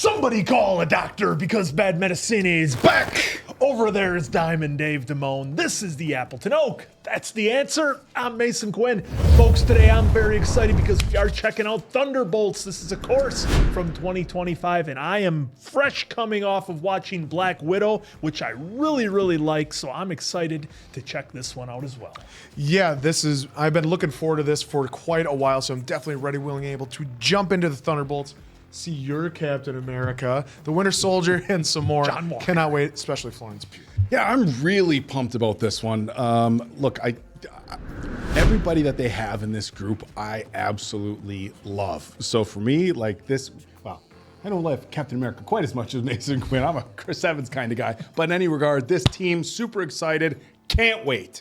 Somebody call a doctor because bad medicine is back. Over there is Diamond Dave Damone. This is the Appleton Oak. That's the answer. I'm Mason Quinn. Folks, today I'm very excited because we are checking out Thunderbolts. This is a course from 2025, and I am fresh coming off of watching Black Widow, which I really like, so I'm excited to check this one out as well. Yeah, I've been looking forward to this for quite a while, so I'm definitely ready, willing, able to jump into the Thunderbolts, see your Captain America, the Winter Soldier, and some more. John Walker. Cannot wait, especially Florence Pugh. Yeah, I'm really pumped about this one. Look, everybody that they have in this group, I absolutely love. So for me, like this, well, I don't love Captain America quite as much as Mason Quinn. I'm a Chris Evans kind of guy. But in any regard, this team, super excited. Can't wait.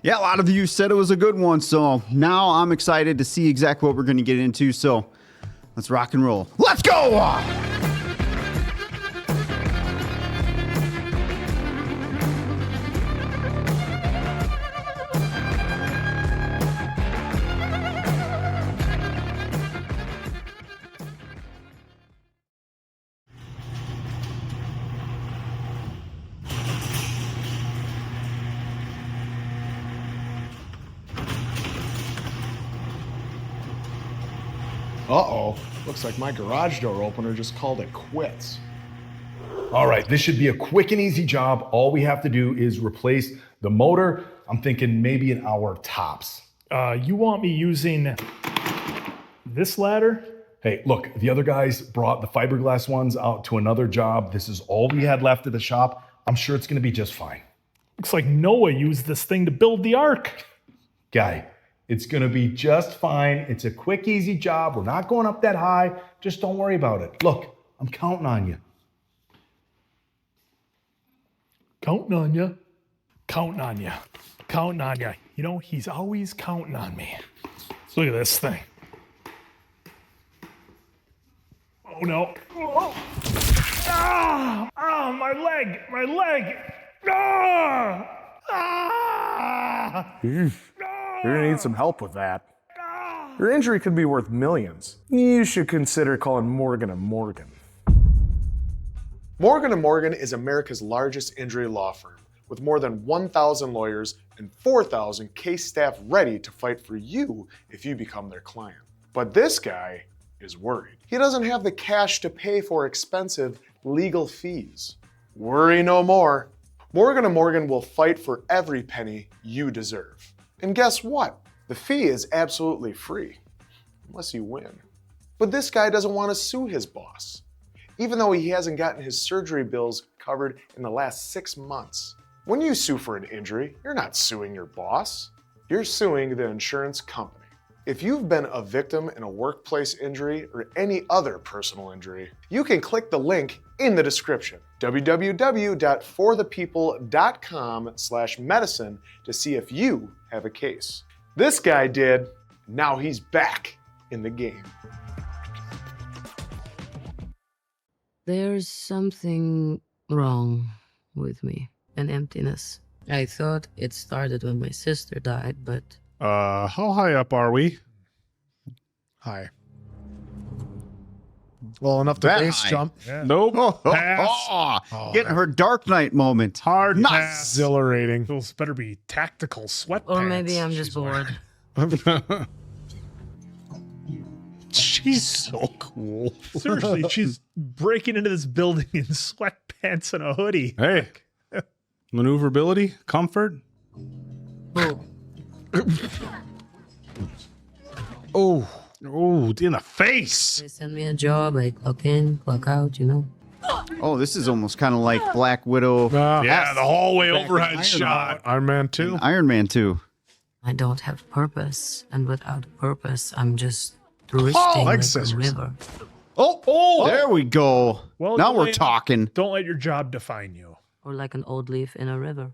Yeah, a lot of you said it was a good one, so now I'm excited to see exactly what we're going to get into. So let's rock and roll. Let's go! Uh-oh. Looks like my garage door opener just called it quits. All right, this should be a quick and easy job. All we have to do is replace the motor. I'm thinking maybe an hour tops. You want me using this ladder? Hey, look, the other guys brought the fiberglass ones out to another job. This is all we had left at the shop. I'm sure it's gonna be just fine. Looks like Noah used this thing to build the ark. Guy, it's gonna be just fine. It's a quick, easy job. We're not going up that high. Just don't worry about it. Look, I'm counting on you. Counting on you. Counting on you. Counting on you. You know, he's always counting on me. Let's look at this thing. Oh no. Oh. Ah! Ah, my leg! My leg! Ah! Ah! You're gonna need some help with that. Your injury could be worth millions. You should consider calling Morgan & Morgan. Morgan & Morgan is America's largest injury law firm, with more than 1,000 lawyers and 4,000 case staff ready to fight for you if you become their client. But this guy is worried. He doesn't have the cash to pay for expensive legal fees. Worry no more. Morgan & Morgan will fight for every penny you deserve. And guess what? The fee is absolutely free, unless you win. But this guy doesn't want to sue his boss, even though he hasn't gotten his surgery bills covered in the last 6 months. When you sue for an injury, you're not suing your boss. You're suing the insurance company. If you've been a victim in a workplace injury or any other personal injury, you can click the link in the description, www.forthepeople.com/medicine, to see if you have a case. This guy did, now he's back in the game. There's something wrong with me, an emptiness. I thought it started when my sister died, but How high up are we? Hi. Well, enough to That base high. jump. Nope. Getting her Dark Knight moment. Hard Nice. pass. Exhilarating. Those better be tactical sweatpants. or maybe I'm just she's bored. wearing. She's so cool. Seriously, she's breaking into this building in sweatpants and a hoodie. Hey, maneuverability, comfort. Oh, In the face. They send me a job, I clock in, clock out, you know. oh, this is almost kind of like Black Widow. Yeah, the hallway Back in overhead Iron shot. Iron Man 2. Iron Man 2. I don't have purpose, and without purpose, I'm just drifting like a scissors. river. Oh, there we go. Well, now don't we're let- talking. Don't let your job define you. Or like an old leaf in a river.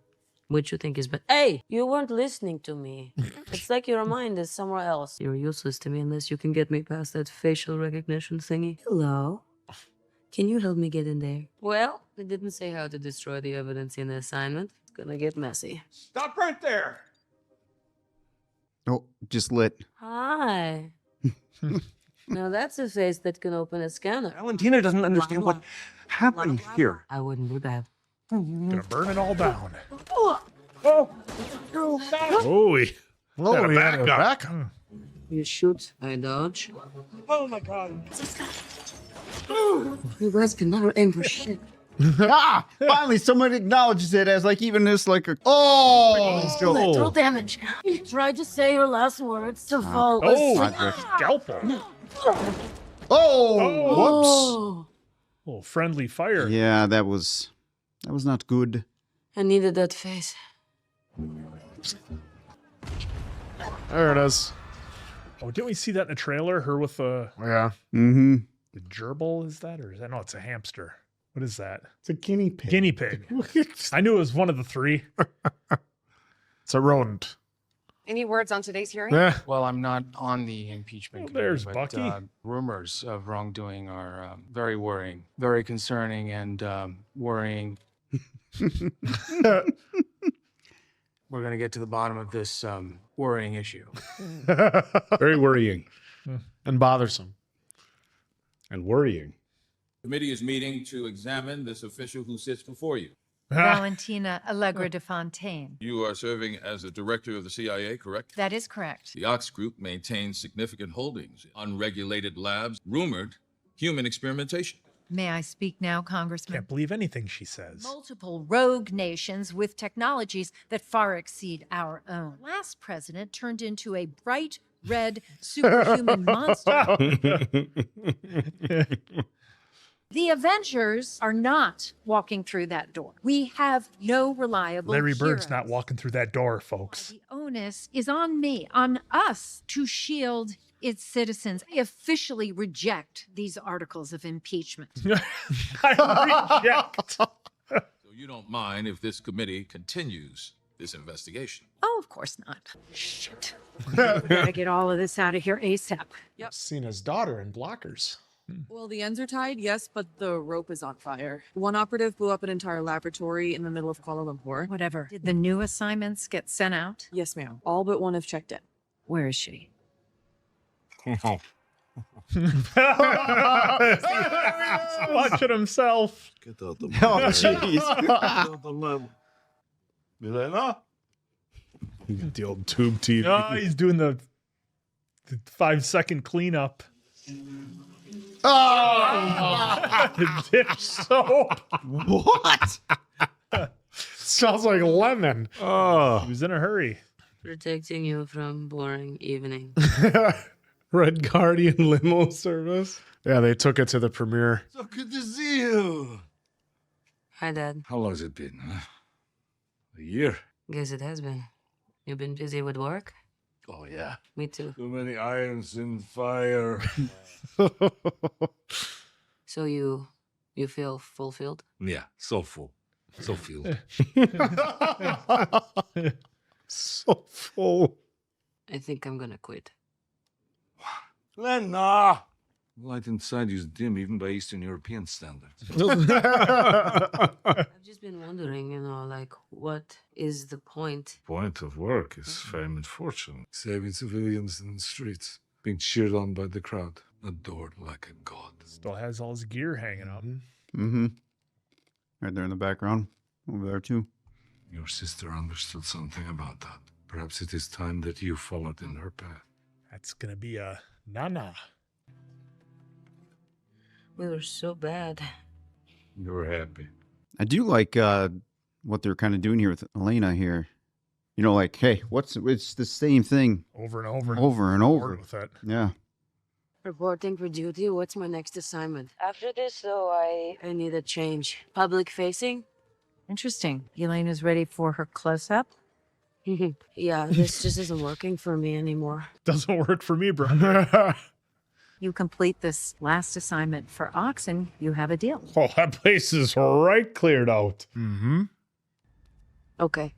Which you think is better? Hey, you weren't listening to me. It's like your mind is somewhere else. You're useless to me unless you can get me past that facial recognition thingy. Hello? Can you help me get in there? Well, it didn't say how to destroy the evidence in the assignment. It's gonna get messy. Stop right there. Oh, just lit. Hi. Now that's a face that can open a scanner. Valentina doesn't understand what happened here. I wouldn't do that. Gonna burn it all down. Oh, Holy. oh, we had a back. You shoot, I dodge. Oh my god. You guys can never aim for shit. Ah! Finally, someone acknowledges it as like even this like a Collateral damage. You tried to say your last words to fall asleep. Scalpel. Oh. Little friendly fire. Yeah, that was not good. I needed that face. There it is. Oh, didn't we see that in the trailer? Her with the Yeah. Mm-hmm. gerbil, is that? Or is that? No, it's a hamster. What is that? It's a guinea pig. Guinea pig. I knew it was one of the three. It's a rodent. Any words on today's hearing? Yeah. Well, I'm not on the impeachment Well, there's committee, Bucky. rumors of wrongdoing are very worrying, very concerning, and worrying. We're going to get to the bottom of this worrying issue. Very worrying And bothersome. and worrying. Committee is meeting to examine this official who sits before you. Valentina Allegra de Fontaine. You are serving as the director of the CIA, correct? That is correct. The Ox Group maintains significant holdings, unregulated labs, rumored human experimentation. May I speak now, Congressman? Can't believe anything she says. Multiple rogue nations with technologies that far exceed our own. Last president turned into a bright red superhuman monster. The Avengers are not walking through that door. We have no reliable Larry Bird's heroes. not walking through that door, folks. The onus is on me, on us, to shield its citizens. I officially reject these articles of impeachment. I reject. So you don't mind if this committee continues this investigation? Oh, of course not. Shit. We gotta get all of this out of here ASAP. Seen his daughter in blockers. Well, the ends are tied, yes, but the rope is on fire. One operative blew up an entire laboratory in the middle of Kuala Lumpur. Whatever. Did the new assignments get sent out? Yes, ma'am. All but one have checked in. Where is she? Watching himself. Get out the Oh, jeez. Yelena? The old tube TV. Oh, he's doing the 5-second cleanup. Oh! Dish soap. What? Smells like lemon. Oh, He was in a hurry. Protecting you from boring evening. Red Guardian limo service. Yeah, they took it to the premiere. So good to see you. Hi, Dad. How long has it been, huh? A year? Guess it has been. You've been busy with work? Oh, yeah. Me too. Too many irons in fire. So you feel fulfilled? Yeah, so full. So filled. So full. I think I'm gonna quit. Lena! Light inside you is dim even by Eastern European standards. I've just been wondering, like, what is the point? Point of work is fame and fortune. Saving civilians in the streets. Being cheered on by the crowd. Adored like a god. Still has all his gear hanging up. Mm-hmm. Right there in the background. Over there, too. Your sister understood something about that. Perhaps it is time that you followed in her path. That's gonna be a nana. We were so bad. You were happy. I do like what they're kind of doing here with Elena here. You know, like, hey, it's the same thing Over and over. over and over. Bored with it. Yeah. Reporting for duty. What's my next assignment? After this, though, I need a change. Public facing? Interesting. Elena's ready for her close-up. Yeah, this just isn't working for me anymore. Doesn't work for me, bro. You complete this last assignment for Ox and you have a deal. Oh, that place is right cleared out. Mm-hmm. Okay.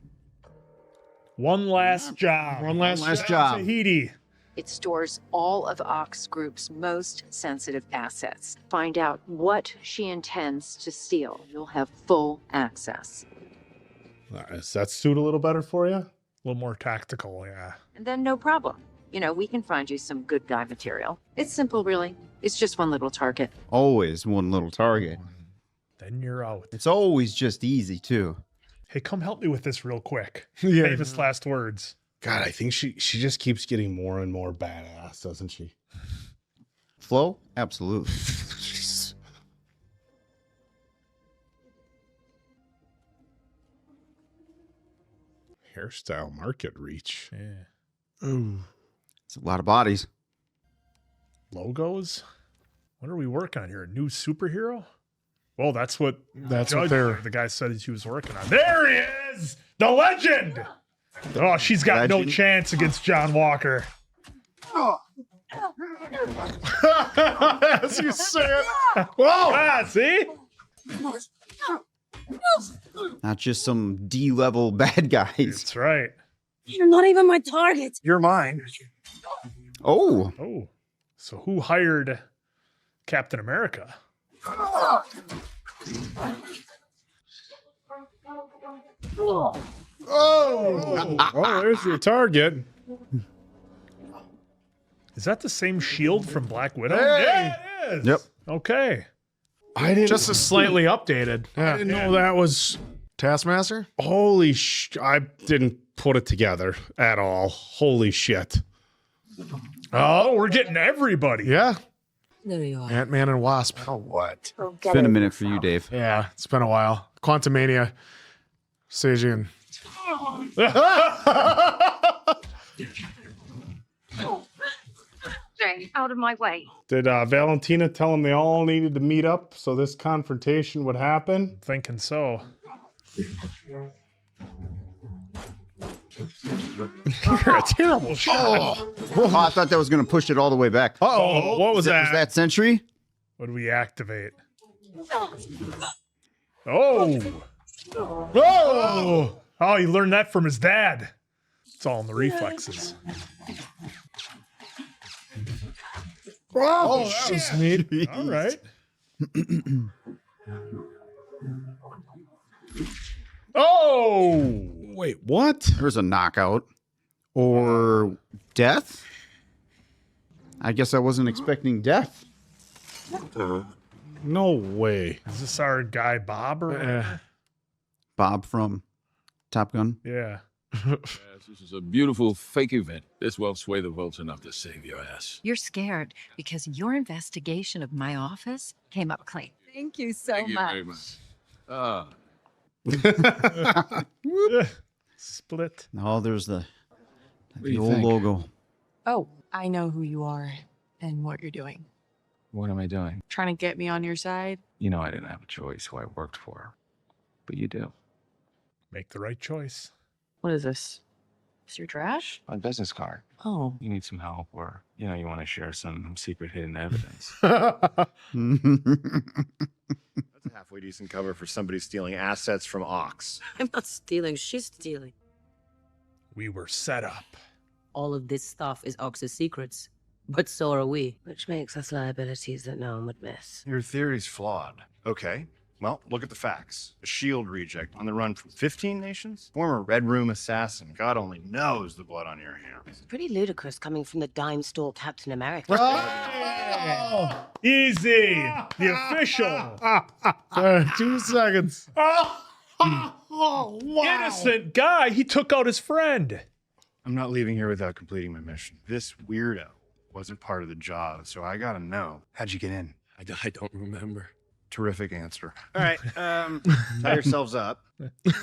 One last job. One last job. Tahiti. It stores all of Ox Group's most sensitive assets. Find out what she intends to steal. You'll have full access. Does that suit a little better for you? A little more tactical, yeah. And then no problem. You know, we can find you some good guy material. It's simple, really. It's just one little target. Always one little target. Then you're out. It's always just easy, too. Hey, come help me with this real quick. Yeah. Famous last words. God, I think she just keeps getting more and more badass, doesn't she? Flo? Absolutely. Hairstyle market reach. Yeah. Ooh. It's a lot of bodies. Logos? What are we working on here? A new superhero? Well, that's what That's what they're. the guy said he was working on. There he is! The legend! Oh, she's got no chance against John Walker. As you say it. Whoa! Ah, see? Not just some D-level bad guys. That's right. You're not even my target. You're mine. Oh. Oh. So who hired Captain America? Oh, there's your target. Is that the same shield from Black Widow? Hey! Yeah, it is. Yep. Okay. I didn't Just a slightly updated. I didn't know that was Taskmaster? holy I didn't put it together at all. Holy shit. Oh, we're getting everybody. Yeah. There you are. Ant-Man and Wasp. Oh, what? It's been a minute for you, Dave. Yeah, it's been a while. Quantumania. Seiji. Stay out of my way. Did Valentina tell them they all needed to meet up so this confrontation would happen? Thinking so. You're a terrible shot. Oh, I thought that was going to push it all the way back. Uh-oh, what was that? Was that Sentry? What do we activate? Oh. Oh! Oh, he learned that from his dad. It's all in the reflexes. Oh, that was neat. All right. Oh! Wait, what? There's a knockout. Or death? I guess I wasn't expecting death. No way. Is this our guy Bob or whatever? Bob from Top Gun. Yeah. Yes, this is a beautiful fake event. This won't sway the votes enough to save your ass. You're scared because your investigation of my office came up clean. Thank you so Thank you much. very much. Ah, Split. Oh, there's the do you old think? logo. Oh, I know who you are and what you're doing. What am I doing? Trying to get me on your side? You know I didn't have a choice who I worked for. But you do. Make the right choice. What is this? Is your trash? My business card. Oh. You need some help or, you know, you want to share some secret hidden evidence. That's a halfway decent cover for somebody stealing assets from Ox. I'm not stealing. She's stealing. We were set up. All of this stuff is Ox's secrets. But so are we. Which makes us liabilities that no one would miss. Your theory's flawed. Okay, well, look at the facts. A SHIELD reject on the run from 15 nations? Former Red Room assassin. God only knows the blood on your hands. It's pretty ludicrous coming from the dime store Captain America. Oh, easy. The official. 2 seconds. Oh, wow. Innocent guy. He took out his friend. I'm not leaving here without completing my mission. This weirdo wasn't part of the job, so I gotta know. How'd you get in? I don't remember. Terrific answer. All right, tie yourselves up.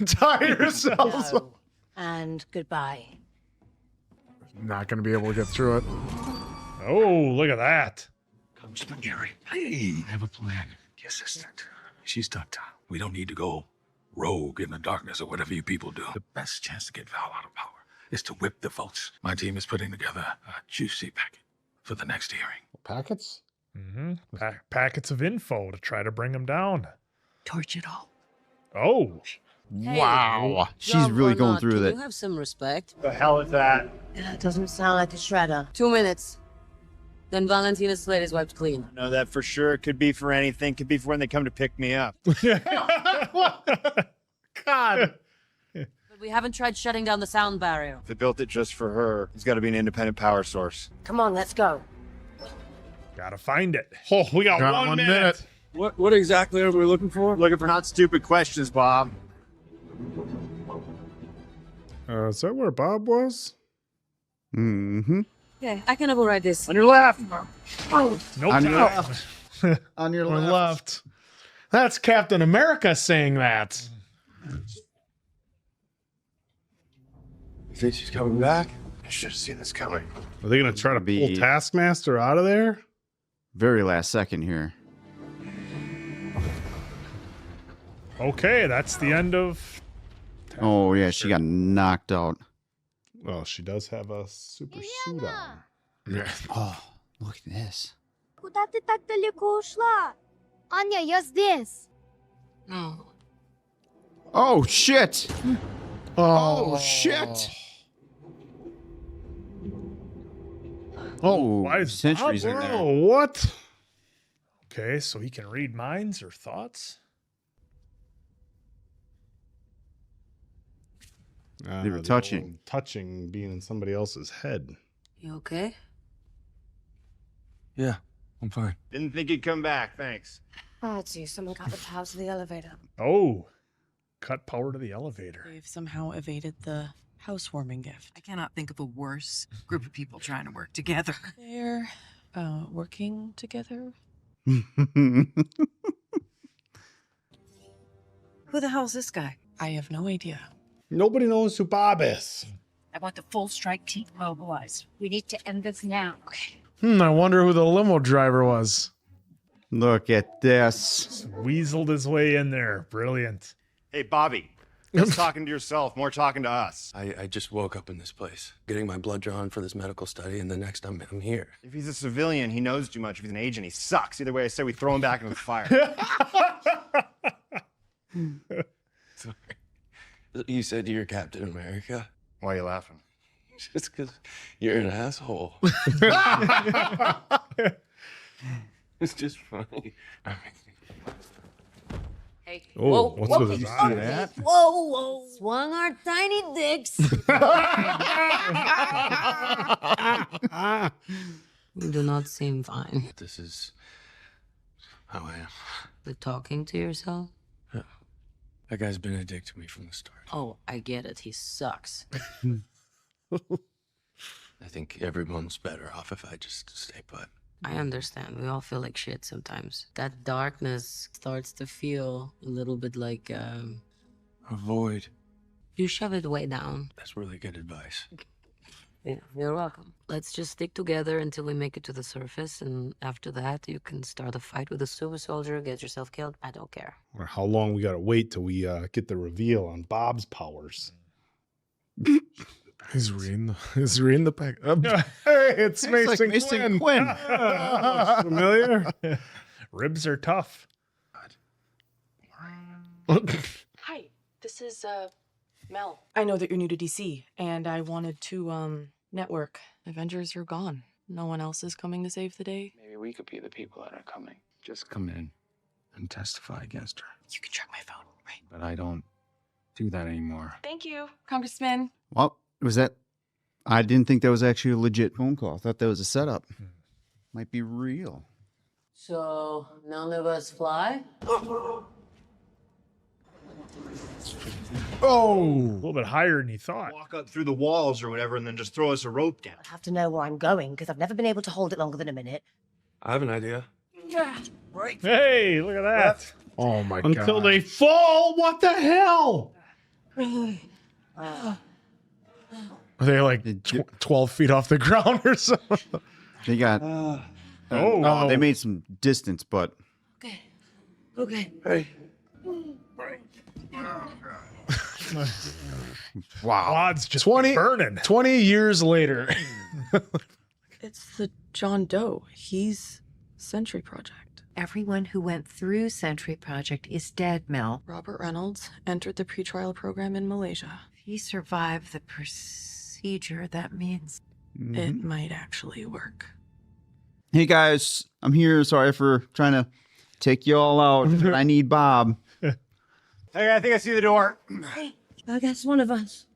Tie yourselves up. Hello. And goodbye. Not going to be able to get through it. Oh, look at that. Come, Gary. Hey, I have a plan. The assistant. She's ducked out. We don't need to go rogue in the darkness or whatever you people do. The best chance to get Val out of power is to whip the votes. My team is putting together a juicy packet for the next hearing. Packets? Mm-hmm. Packets of info to try to bring him down. Torch it all. Oh. Wow. She's Job really or going not, through can that. You have some respect. The hell is that? That doesn't sound like a shredder. 2 minutes. Then Valentina's slate is wiped clean. I know that for sure. It could be for anything. Could be for when they come to pick me up. God. But We haven't tried shutting down the sound barrier. If they built it just for her, there's got to be an independent power source. Come on, let's go. Gotta find it. Oh, we got, one minute. What exactly are we looking for? Looking for not stupid questions, Bob. Is that where Bob was? Mm-hmm. Okay, I can override this. On your left. Nope. On your left. On your left. That's Captain America saying that. You think she's coming back? I should have seen this coming. Are they gonna try to pull Taskmaster out of there? Very last second here. Okay, that's the end of. Oh yeah, she got knocked out. Well, she does have a super suit on. Yeah. Oh, look at this. Куда ты так далеко ушла? Аня, я здесь. No. Oh shit! Oh shit! Oh, Why is Sentry's in Bob- there. Oh, what? Okay, so he can read minds or thoughts? They were The touching. old touching being in somebody else's head. You okay? Yeah, I'm fine. Didn't think you'd come back, thanks. Oh, gee, someone got the power to the elevator. Oh, cut power to the elevator. They've somehow evaded the housewarming gift. I cannot think of a worse group of people trying to work together. They're working together. Who the hell's this guy? I have no idea. Nobody knows who Bob is. I want the full strike team mobilized. We need to end this now. I wonder who the limo driver was. Look at this. Weaseled his way in there. Brilliant. Hey, Bobby. Less talking to yourself, more talking to us. I just woke up in this place, getting my blood drawn for this medical study, and the next I'm here. If he's a civilian, he knows too much. If he's an agent, he sucks. Either way, I say we throw him back into the fire. Sorry. You said you're Captain America? Why are you laughing? Just because you're an asshole. It's just funny. Hey. Oh, what's with his eye? Whoa, whoa. Swung our tiny dicks. You do not seem fine. This is how I am. The talking to yourself? Yeah. That guy's been a dick to me from the start. Oh, I get it. He sucks. I think everyone's better off if I just stay put. I understand. We all feel like shit sometimes. That darkness starts to feel a little bit like, A void. you shove it way down. That's really good advice. Yeah, you're welcome. Let's just stick together until we make it to the surface, and after that, you can start a fight with a super soldier, get yourself killed. I don't care. Or how long we gotta wait till we get the reveal on Bob's powers. He's reading the pack. Hey, it's Mason, like Mason Quinn. Looks familiar. Ribs are tough. Hi, this is Mel. I know that you're new to DC, and I wanted to network. Avengers are gone. No one else is coming to save the day. Maybe we could be the people that are coming. Just come in and testify against her. You can check my phone, right? But I don't do that anymore. Thank you, Congressman. Well, was that? I didn't think that was actually a legit phone call. I thought that was a setup. Might be real. So, none of us fly? Oh, a little bit higher than you thought. Walk up through the walls or whatever and then just throw us a rope down. I have to know where I'm going because I've never been able to hold it longer than a minute. I have an idea. Hey, look at that. Oh my god. Until they fall, what the hell? Are they like 12 feet off the ground or something? They got. They made some distance, but. Okay. Hey. Wow. Quad's just burning. 20 years later. It's the John Doe. He's Sentry Project. Everyone who went through Sentry Project is dead, Mel. Robert Reynolds entered the pretrial program in Malaysia. If he survived the procedure, that means It might actually work. Hey guys, I'm here. Sorry for trying to take you all out. But I need Bob. Hey, I think I see the door. Hey, I guess one of us.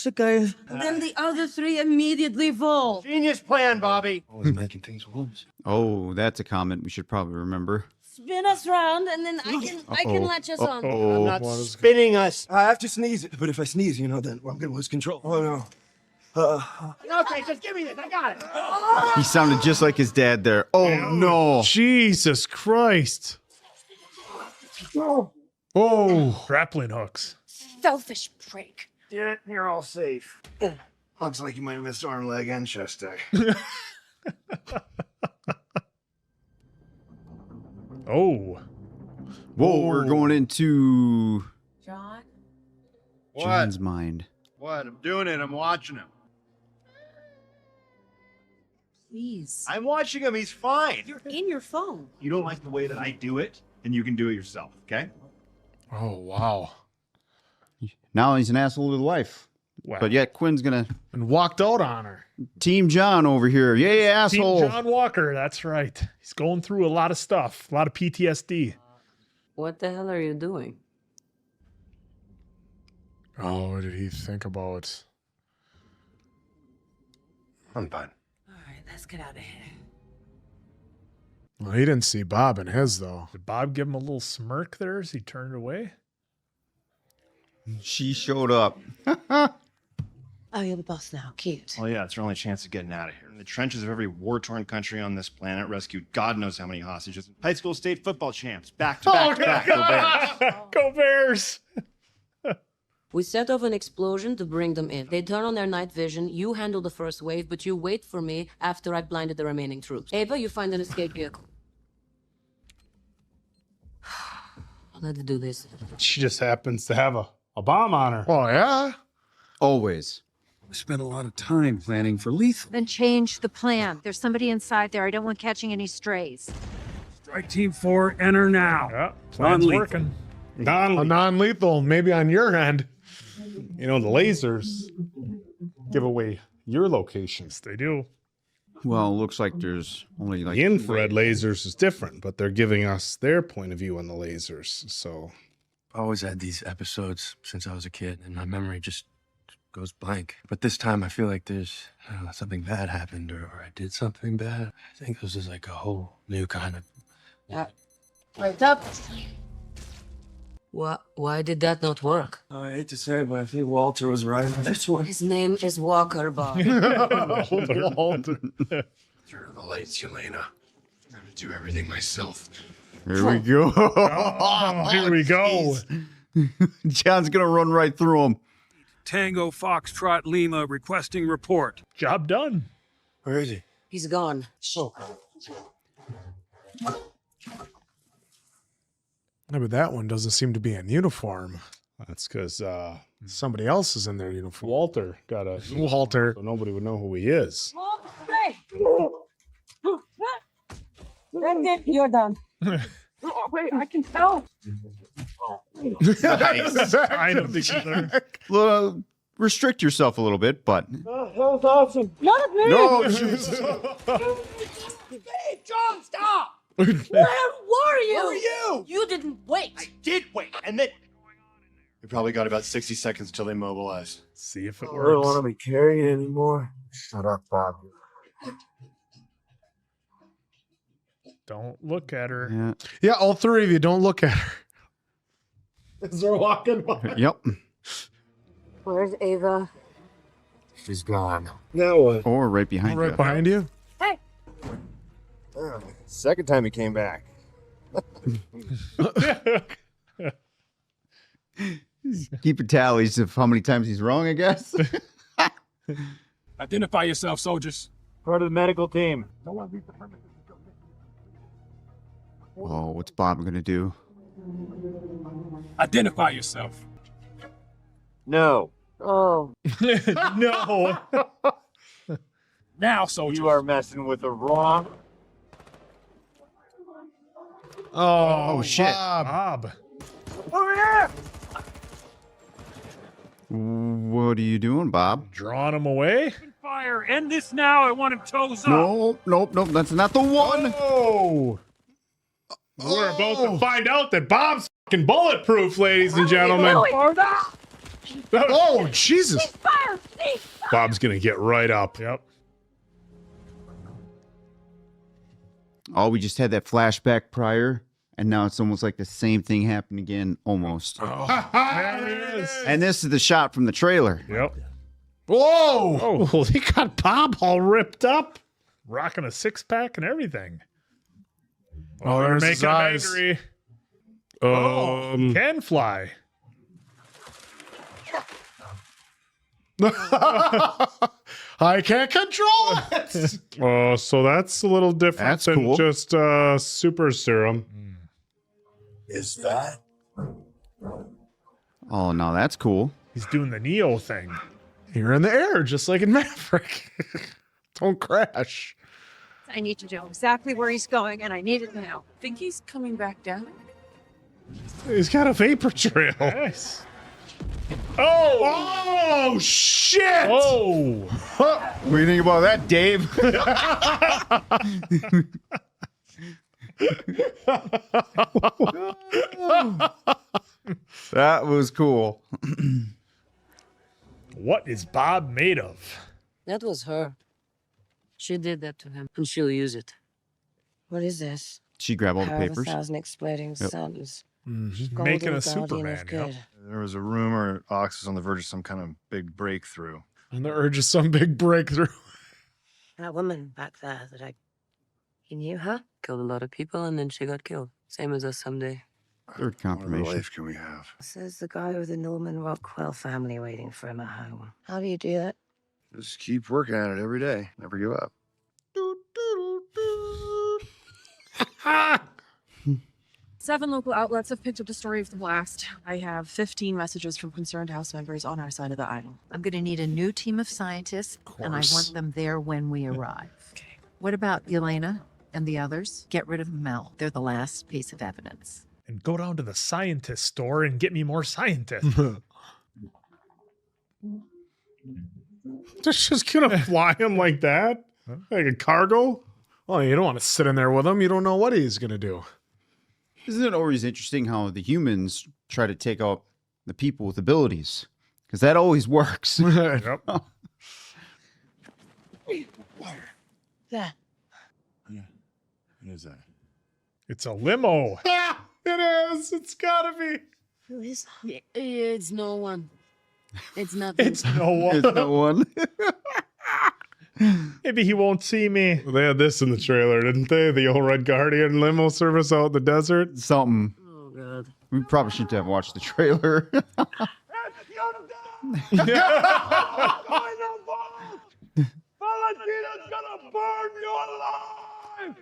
Then the other three immediately fall. Genius plan, Bobby. Always making things worse. Oh, that's a comment we should probably remember. Spin us round, and then I can latch us on. I'm not spinning us. I have to sneeze, but if I sneeze, then I'm gonna lose control. Oh no. Okay, just give me this. I got it. He sounded just like his dad there. Oh no. Jesus Christ. Oh, grappling hooks. Selfish prick. Get it? You're all safe. Looks like you might have missed arm, leg, and chest day. Oh. Whoa, we're going into John? John's mind. What? I'm doing it. I'm watching him. Please. I'm watching him. He's fine. You're in your phone. You don't like the way that I do it, and you can do it yourself, okay? Oh, wow. Now he's an asshole to the wife. Wow. But yet Quinn's gonna And walked out on her. Team John over here. Yay, asshole. Team John Walker, that's right. He's going through a lot of stuff, a lot of PTSD. What the hell are you doing? Oh, what did he think about? I'm fine. All right, let's get out of here. Well, he didn't see Bob in his, though. Did Bob give him a little smirk there as he turned away? She showed up. Oh, you're the boss now. Cute. Well, yeah, it's our only chance of getting out of here. In the trenches of every war-torn country on this planet, rescued God knows how many hostages. High school state football champs, back to back to back. Go Bears. Go Bears! We set off an explosion to bring them in. They turn on their night vision. You handle the first wave, but you wait for me after I've blinded the remaining troops. Ava, you find an escape vehicle. Let's do this. She just happens to have a bomb on her. Oh, yeah? Always. We spent a lot of time planning for lethal. Then change the plan. There's somebody inside there. I don't want catching any strays. Strike Team 4, enter now. Yeah, plan's Non-lethal. working. Non-lethal, maybe on your end. You know, the lasers give away your locations. They do. Well, it looks like there's only like The infrared lasers is different, but they're giving us their point of view on the lasers. So I always had these episodes since I was a kid, and my memory just goes blank. But this time I feel like there's something bad happened, or I did something bad. I think this is like a whole new kind of... Yeah. Right up. Why did that not work? I hate to say it, but I think Walter was right on this one. His name is Walker, Bob. Walter. Turn the lights, Yelena. I'm gonna do everything myself. Here we go. Oh, here we go. John's gonna run right through him. Tango Foxtrot Lima requesting report. Job done. Where is he? He's gone. Oh. Yeah, but that one doesn't seem to be in uniform. that's because Somebody else is in their uniform. Walter got a Walter. so nobody would know who he is. That's it. You're done. Oh, wait, I can tell. Kind of together. Well, restrict yourself a little bit, but That was awesome. Not me. no, Jesus. Hey, John, stop! Where were you? Where were you? You didn't wait. I did wait, and then... We probably got about 60 seconds till they mobilize. See if it I don't want works. to be carrying anymore. Shut up, Bob. Don't look at her. Yeah. Yeah, all three of you, don't look at her. As they're walking by. Yep. Where's Ava? She's gone. Now what? Or right behind Right you. behind you. Hey. Second time he came back. Keeping tallies of how many times he's wrong, I guess. Identify yourself, soldiers. Part of the medical team. Oh, what's Bob gonna do? Identify yourself. No. Oh. No. Now, soldiers. You are messing with the wrong... Oh, shit. Bob. Over here! What are you doing, Bob? Drawing him away? Fire. End this now. I want him toes up. Nope. That's not the one. Oh. We're about to find out that Bob's fucking bulletproof, ladies and gentlemen. Oh, Jesus. Fire! Bob's going to get right up. Yep. Oh, we just had that flashback prior, and now it's almost like the same thing happened again, almost. There he is. And this is the shot from the trailer. Yep. Whoa! Oh, they got Bob all ripped up, rocking a six-pack and everything. Oh, they're there's making his him eyes. angry. Can fly. I can't control it. Oh, so that's a little different That's than cool. just super serum. Is that? Oh, no, that's cool. He's doing the Neo thing. You're in the air, just like in Maverick. Don't crash. I need to know exactly where he's going, and I need it now. Think he's coming back down? He's got a vapor trail. Nice. Oh! Oh, shit! Oh! What do you think about that, Dave? That was cool. What is Bob made of? That was her. She did that to him, and she'll use it. What is this? She grabbed all the Power of papers. 1,000 exploding Yep. suns. Making Golden a guardian Superman. of good. Yep. There was a rumor Ox was on the verge of some kind of big breakthrough. On the urge of some big breakthrough. That woman back there that you knew her? Killed a lot of people, and then she got killed. Same as us someday. Third What other confirmation. life can we have? Says the guy with the Norman Rockwell family waiting for him at home. How do you do that? Just keep working at it every day. Never give up. 7 local outlets have picked up the story of the blast. I have 15 messages from concerned house members on our side of the aisle. I'm going to need a new team of scientists, and I want them there when we arrive. Okay. What about Yelena and the others? Get rid of Mel. They're the last piece of evidence. And go down to the scientist store and get me more scientists. Just gonna fly him like that? Like a cargo? Well, you don't want to sit in there with him. You don't know what he's going to do. Isn't it always interesting how the humans try to take out the people with abilities? Because that always works. Yep. Oh. There. What is that? It's a limo. It is. It's gotta be. Who is that? It's no one. It's nothing. It's no one. It's no one. Maybe he won't see me. They had this in the trailer, didn't they? The old Red Guardian limo service out in the desert. Something. Oh, God. We probably shouldn't have watched the trailer. Valentina's gonna burn you alive!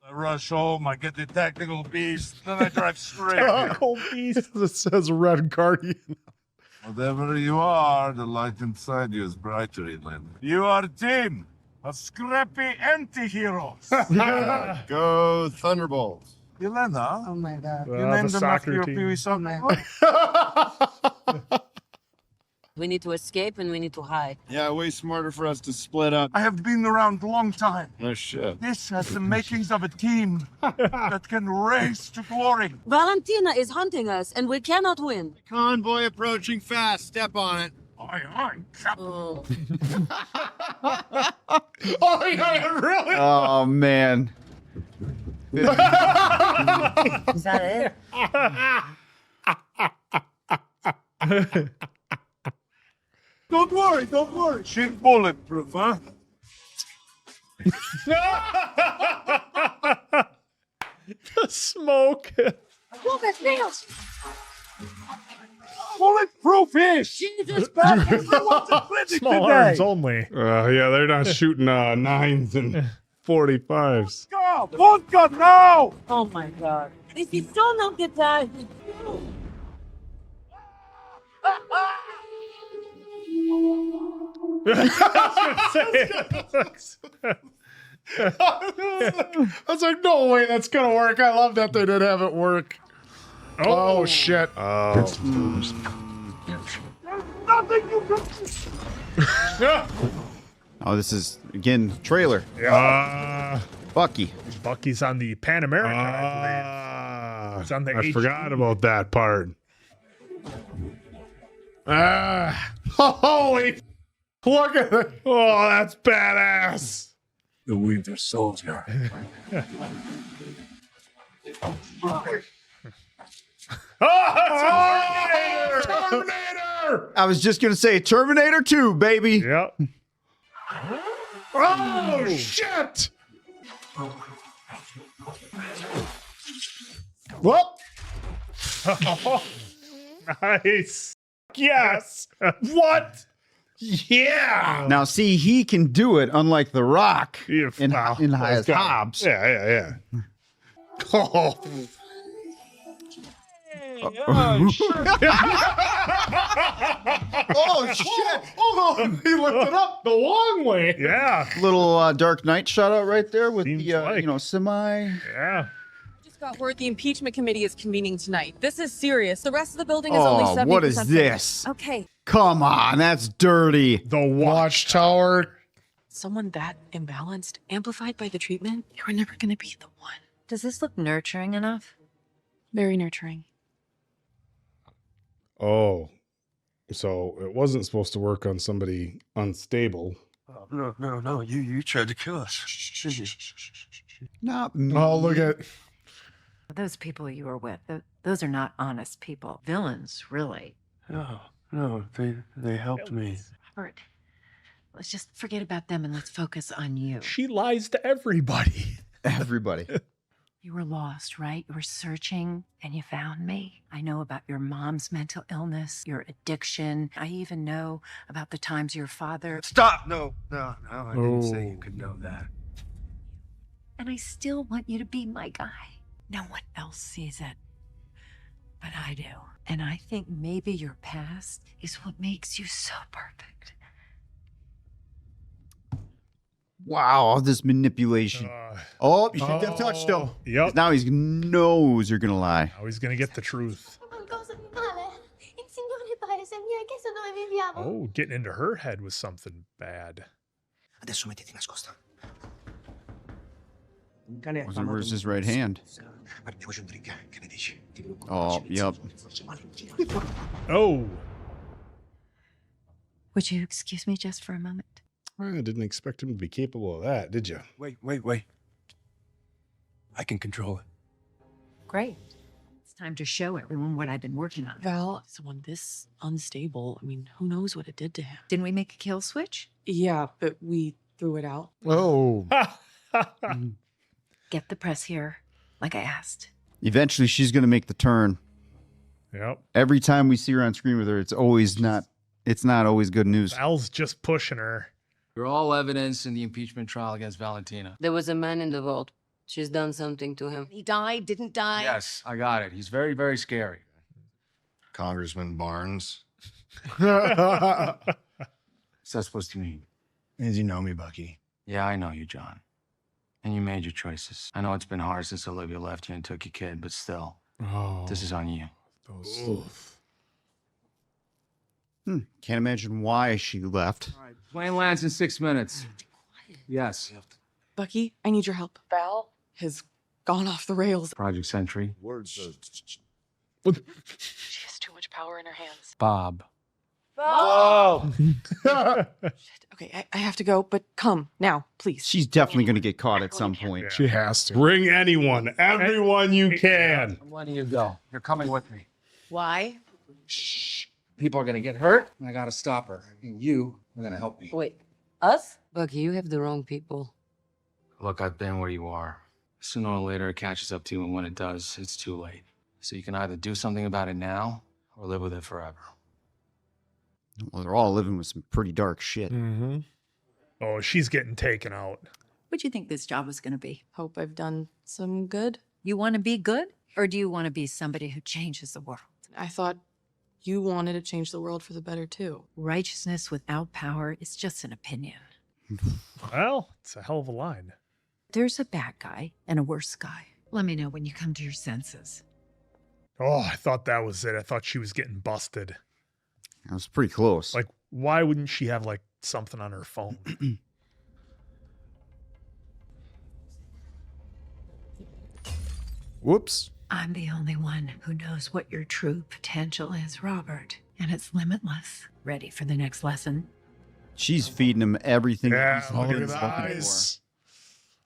I rush home, I get the tactical beast, then I drive straight here. Tactical beast. It says Red Guardian. Whatever you are, the light inside you is brighter, Yelena. You are a team of scrappy antiheroes. Go Thunderbolts. Yelena, Oh, my God. you the named them soccer after your team. Pee-wee soccer. We need to escape and we need to hide. Yeah, way smarter for us to split up. I have been around a long time. No shit. This has the makings of a team that can race to glory. Valentina is hunting us and we cannot win. Convoy approaching fast. Step on it. Aye, Captain. Oh. Oh, yeah, really? Oh, man. Is that it? Don't worry. She's bulletproof, huh? The smoke. Bulletproof-ish! Jesus Small arms only. Yeah, they're not shooting 9s and 45s. Go! Vodka now! Oh, my God. This is so not the time. I was like, no way, that's gonna work. I love that they did have it work. Oh, shit. Oh. Nothing you can... Oh, this is, again, trailer. Bucky. Bucky's on the Pan American, I believe. It's on the I forgot about that part. Holy, look at it. Oh, that's badass. The Winter Soldier. Oh, Terminator! I was just gonna say Terminator 2, baby. Yep. Oh, shit! Whoop! Nice. Yes. What? Yeah. Now, see, he can do it, unlike The Rock in Well, High as got- Hobbs. Yeah. Oh. Oh, shit! Oh, he lifted up the long way. Yeah. Little Dark Knight shout out right there with Seems the like. semi. Yeah. Just got word the impeachment committee is convening tonight. This is serious. The rest of the building is only 70% What is finished. this? Okay. Come on, that's dirty. The Watchtower. Someone that imbalanced, amplified by the treatment, you were never gonna be the one. Does this look nurturing enough? Very nurturing. Oh, so it wasn't supposed to work on somebody unstable. No. You tried to kill us. Not Oh, look at. Those people you were with, those are not honest people. Villains, really. No, they helped me. Robert, let's just forget about them and let's focus on you. She lies to everybody. Everybody. You were lost, right? You were searching and you found me. I know about your mom's mental illness, your addiction. I even know about the times your father... Stop! No. I didn't say you could know that. And I still want you to be my guy. No one else sees it, but I do. And I think maybe your past is what makes you so perfect. Wow, all this manipulation. Oh, you should have touched him. Yep. Now he knows you're gonna lie. Now he's gonna get the truth. Qualcosa di male. Il Signore paese mi ha chiesto dove viviamo. Oh, getting into her head was something bad. Adesso mettiti nascosta. Where's his right hand? Oh, yep. Oh. Would you excuse me just for a moment? I didn't expect him to be capable of that, did you? Wait. I can control it. Great. It's time to show everyone what I've been working on. Val, someone this unstable, I mean, who knows what it did to him? Didn't we make a kill switch? Yeah, but we threw it out. Oh. Get the press here, like I asked. Eventually, she's gonna make the turn. Yep. Every time we see her on screen with her, it's not always good news. Al's just pushing her. You're all evidence in the impeachment trial against Valentina. There was a man in the vault. She's done something to him. He died, didn't die? Yes, I got it. He's very, very scary. Congressman Barnes. What's that supposed to mean? Means you know me, Bucky. Yeah, I know you, John. And you made your choices. I know it's been hard since Olivia left you and took your kid, but still, this is on you. Can't imagine why she left. All right, plane lands in 6 minutes. Yes. Bucky, I need your help. Val has gone off the rails. Project Sentry. She has too much power in her hands. Bob. Oh! Shit. Okay, I have to go, but come now, please. She's definitely gonna get caught at some point. She has to. Bring everyone you can. I'm letting you go. You're coming with me. Why? Shh. People are gonna get hurt, and I gotta stop her. And you are gonna help me. Wait, us? Bucky, you have the wrong people. Look, I've been where you are. Sooner or later, it catches up to you, and when it does, it's too late. So you can either do something about it now, or live with it forever. Well, they're all living with some pretty dark shit. Mm-hmm. Oh, she's getting taken out. What'd you think this job was going to be? Hope I've done some good. You want to be good? Or do you want to be somebody who changes the world? I thought you wanted to change the world for the better, too. Righteousness without power is just an opinion. Well, it's a hell of a line. There's a bad guy and a worse guy. Let me know when you come to your senses. Oh, I thought that was it. I thought she was getting busted. That was pretty close. Like, why wouldn't she have, like, something on her phone? Whoops. I'm the only one who knows what your true potential is, Robert. and it's limitless. Ready for the next lesson? She's feeding him everything. Yeah, he's look been at the looking eyes.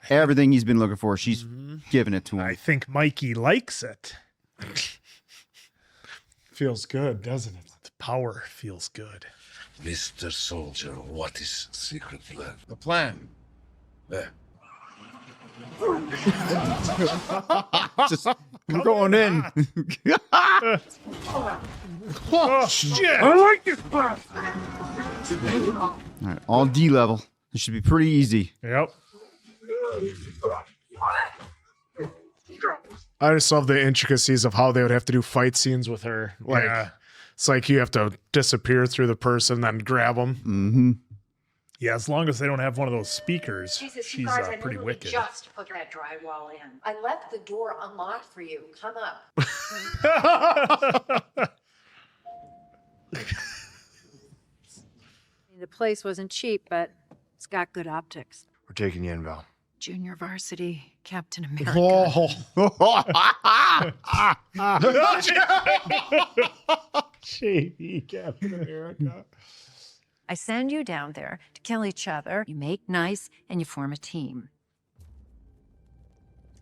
for. Everything he's been looking for, she's giving it to him. I think Mikey likes it. Feels good, doesn't it? The power feels good. Mr. Soldier, what is secret plan? The plan. There. Just we're going in. Oh, shit! I like this plan. All right, all D level. This should be pretty easy. Yep. I just love the intricacies of how they would have to do fight scenes with her. Like, Yeah. it's like you have to disappear through the person, then grab them. Mm-hmm. Yeah, as long as they don't have one of those speakers, Jesus, she's you guys, I pretty literally wicked. just put that drywall in. I left the door unlocked for you. Come up. The place wasn't cheap, but it's got good optics. We're taking you in, Val. Junior varsity, Captain America. JV, Captain America. I send you down there to kill each other. You make nice, and you form a team.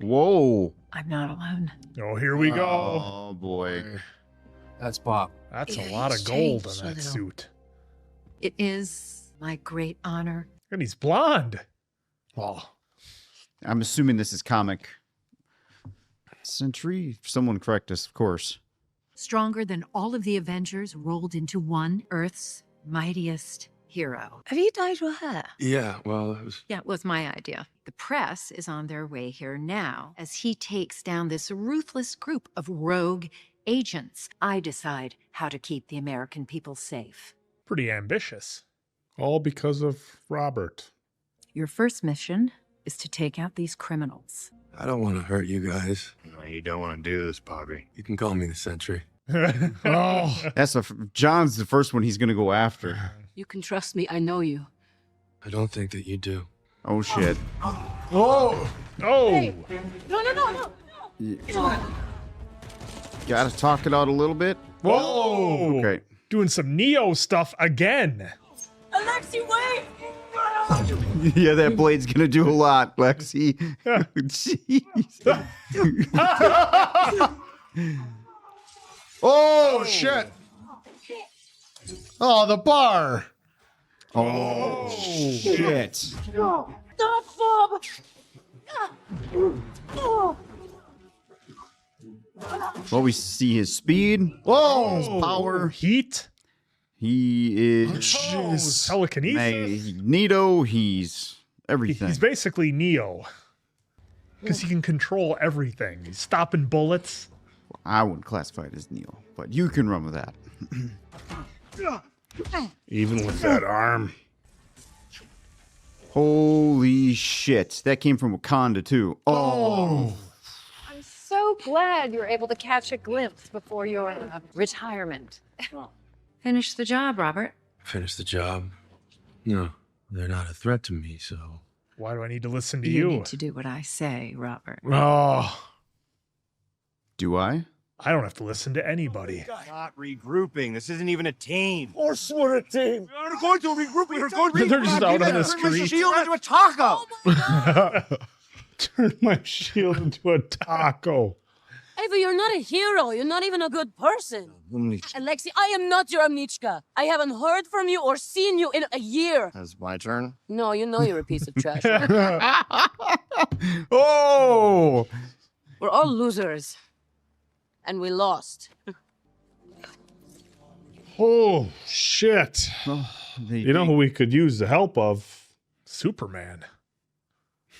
Whoa. I'm not alone. Oh, here we go. Oh, boy. That's Bob. That's a Yeah, lot he's of gold changed in a that little. suit. It is my great honor. And he's blonde. Well, I'm assuming this is comic century. Someone correct us, of course. Stronger than all of the Avengers rolled into one, Earth's mightiest hero. Have you dyed your hair? Yeah, well, it was. Yeah, it was my idea. The press is on their way here now as he takes down this ruthless group of rogue agents. I decide how to keep the American people safe. Pretty ambitious. All because of Robert. Your first mission is to take out these criminals. I don't want to hurt you guys. No, you don't want to do this, Bobby. You can call me the Sentry. Oh, That's John's the first one he's gonna go after. You can trust me. I know you. I don't think that you do. Oh shit. oh, oh! No. Gotta talk it out a little bit. Whoa! Okay. Doing some Neo stuff again. Alexi, wait! Yeah, that blade's gonna do a lot, Lexi. Jeez. oh, shit. Oh, the bar. Oh, shit. Stop, Bob! Well, we see his speed. Whoa. His power. Heat. He is Jeez. Telekinesis. Magneto. He's everything. He's basically Neo. Because he can control everything. He's stopping bullets. I wouldn't classify it as Neo, but you can run with that. Even with that arm. Holy shit. That came from Wakanda, too. Oh. I'm so glad you were able to catch a glimpse before your retirement. Finish the job, Robert. Finish the job? No, they're not a threat to me, so. Why do I need to listen to You you? need to do what I say, Robert. Oh, Do I? I don't have to listen to anybody. Not regrouping. This isn't even a team. Of course we're a team. We're going to regroup. We're going to They're just out on the Turn my street. shield into a taco. Turn my shield into a taco. Ava, you're not a hero. You're not even a good person. Alexi, I am not your Amnichka. I haven't heard from you or seen you in a year. That's my turn. No, you know you're a piece of trash. Oh! We're all losers. And we lost. Oh, shit. You know who we could use the help of? Superman. I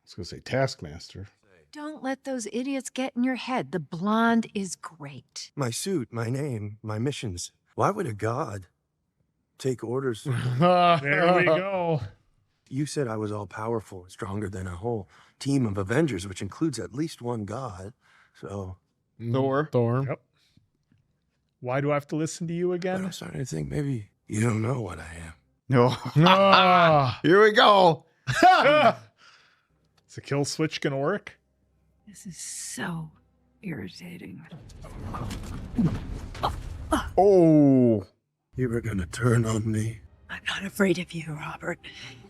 was going to say Taskmaster. Don't let those idiots get in your head. The blonde is great. My suit, my name, my missions. Why would a god take orders? There we go. You said I was all powerful, stronger than a whole team of Avengers, which includes at least one god. So. Thor. Yep. Why do I have to listen to you again? I'm starting to think maybe you don't know what I am. No. Ah. Here we go. Is the kill switch gonna work? This is so irritating. Oh. You were gonna turn on me. I'm not afraid of you, Robert.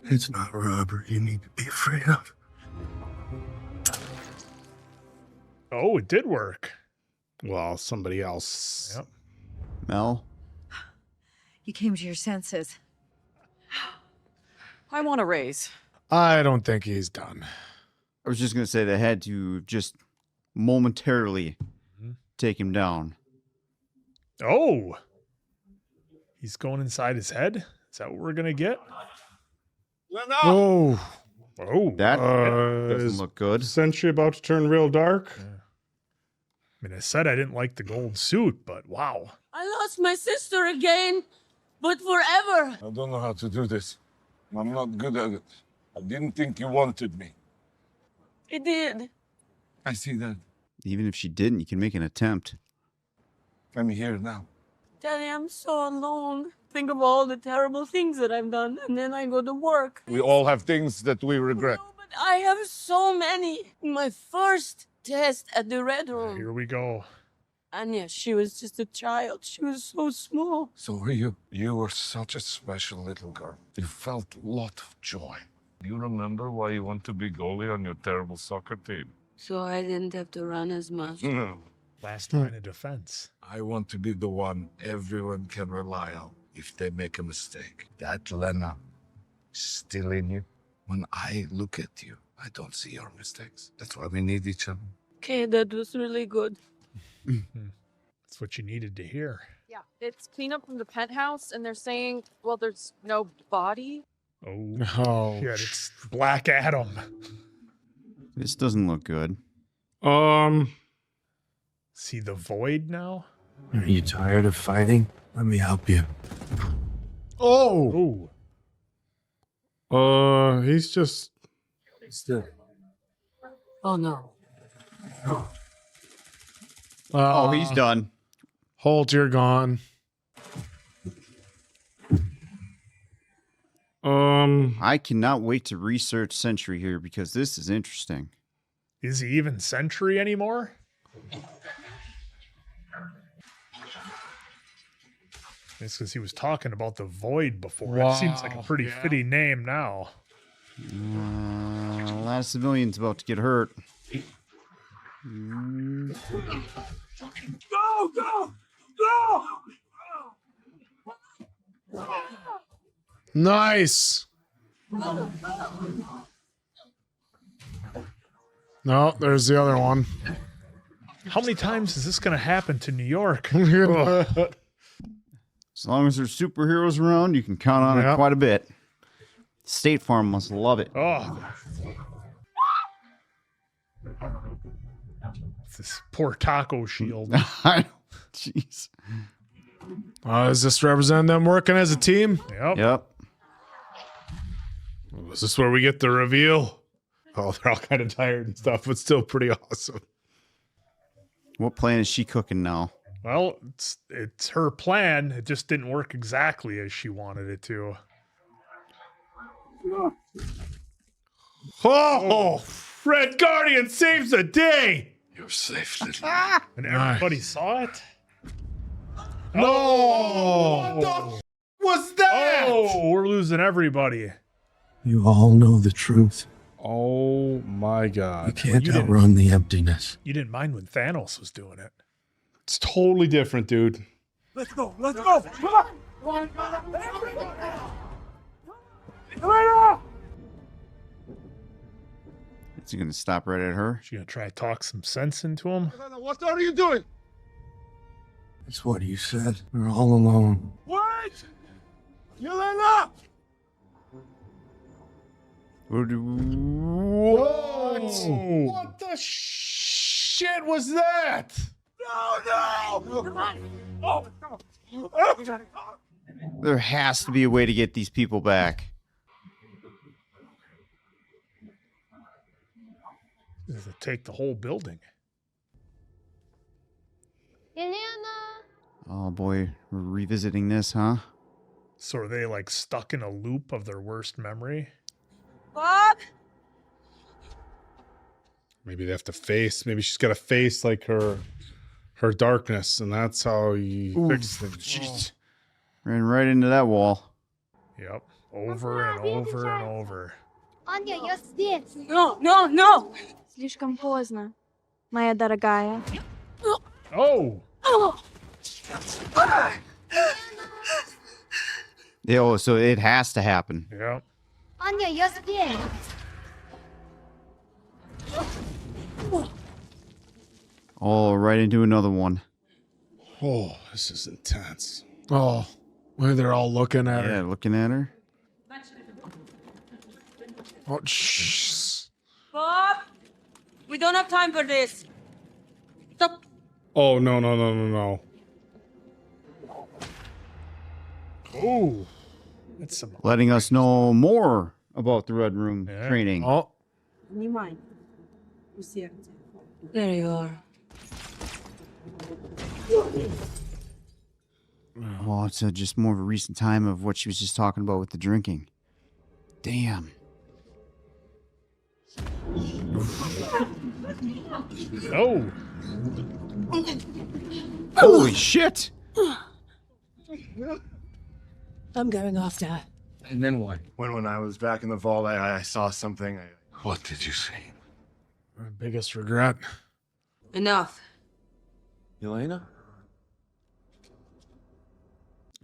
It's not Robert you need to be afraid of. Oh, it did work. Well, somebody else. Yep. Mel? You came to your senses. I want a raise. I don't think he's done. I was just going to say they had to just momentarily take him down. Oh. He's going inside his head? Is that what we're going to get? Oh. Oh. That Is doesn't look good. Sentry about to turn real dark? I mean, I said I didn't like the gold suit, but wow. I lost my sister again, but forever. I don't know how to do this. I'm not good at it. I didn't think you wanted me. I did. I see that. Even if she didn't, you can make an attempt. I'm here now. Daddy, I'm so alone. Think of all the terrible things that I've done, and then I go to work. We all have things that we regret. But I have so many. My first test at the Red Room. Here we go. Anya, she was just a child. She was so small. So were you. You were such a special little girl. You felt a lot of joy. Do you remember why you want to be goalie on your terrible soccer team? So I didn't have to run as much. No. Last line of defense. I want to be the one everyone can rely on if they make a mistake. That Lena is still in you. When I look at you, I don't see your mistakes. That's why we need each other. Okay, that was really good. That's what you needed to hear. Yeah, it's cleanup from the penthouse, and they're saying, well, there's no body. Oh, yeah, it's Black Adam. This doesn't look good. See the void now? Are you tired of fighting? Let me help you. Oh! He's just... Still. Oh, no. Oh, he's done. Holt, you're gone. I cannot wait to research Sentry here because this is interesting. Is he even Sentry anymore? It's because he was talking about the void before. It seems like a pretty fitting name now. A lot of civilians about to get hurt. Go! Go! Go! Nice. No, there's the other one. How many times is this going to happen to New York? As long as there's superheroes around, you can count on it quite a bit. State Farm must love it. Oh. This poor taco shield. Jeez. Does this represent them working as a team? Yep. Is this where we get the reveal? Oh, they're all kind of tired and stuff, but still pretty awesome. What plan is she cooking now? Well, it's her plan. It just didn't work exactly as she wanted it to. Oh! Red Guardian saves the day! You're safe, little. And everybody saw it? No! What the was that? Oh, we're losing everybody. You all know the truth. Oh my God. You can't outrun the emptiness. You didn't mind when Thanos was doing it. It's totally different, dude. Let's go! Let's go! Come on! Is he going to stop right at her? She going to try to talk some sense into him? What are you doing? It's what you said. We're all alone. Wait! Yelena! What the shit was that? No! Come on! Oh! There has to be a way to get these people back. Does it take the whole building? Yelena! Oh boy, we're revisiting this, huh? So are they like stuck in a loop of their worst memory? Bob? Maybe they have to face. Maybe she's got to face like her her darkness, and that's how you fix things. Jeez. Ran right into that wall. Yep. Over and over and over. Anya, я здесь. No, no, no! Слишком поздно, моя дорогая. Oh! Yeah, so it has to happen. Yep. Anya, я здесь. Oh, right into another one. Oh, this is intense. Oh, where they're all looking at Yeah, her. looking at her. Oh, shh. Bob, we don't have time for this. Stop. Oh, no. Oh, that's some. Letting us know more about the Red Room Yeah. training. Oh, There you are. Oh, it's just more of a recent time of what she was just talking about with the drinking. Damn. oh. Holy shit! I'm going off, Dad. And then what? When I was back in the vault, I saw something. What did you see? My biggest regret. Enough. Yelena?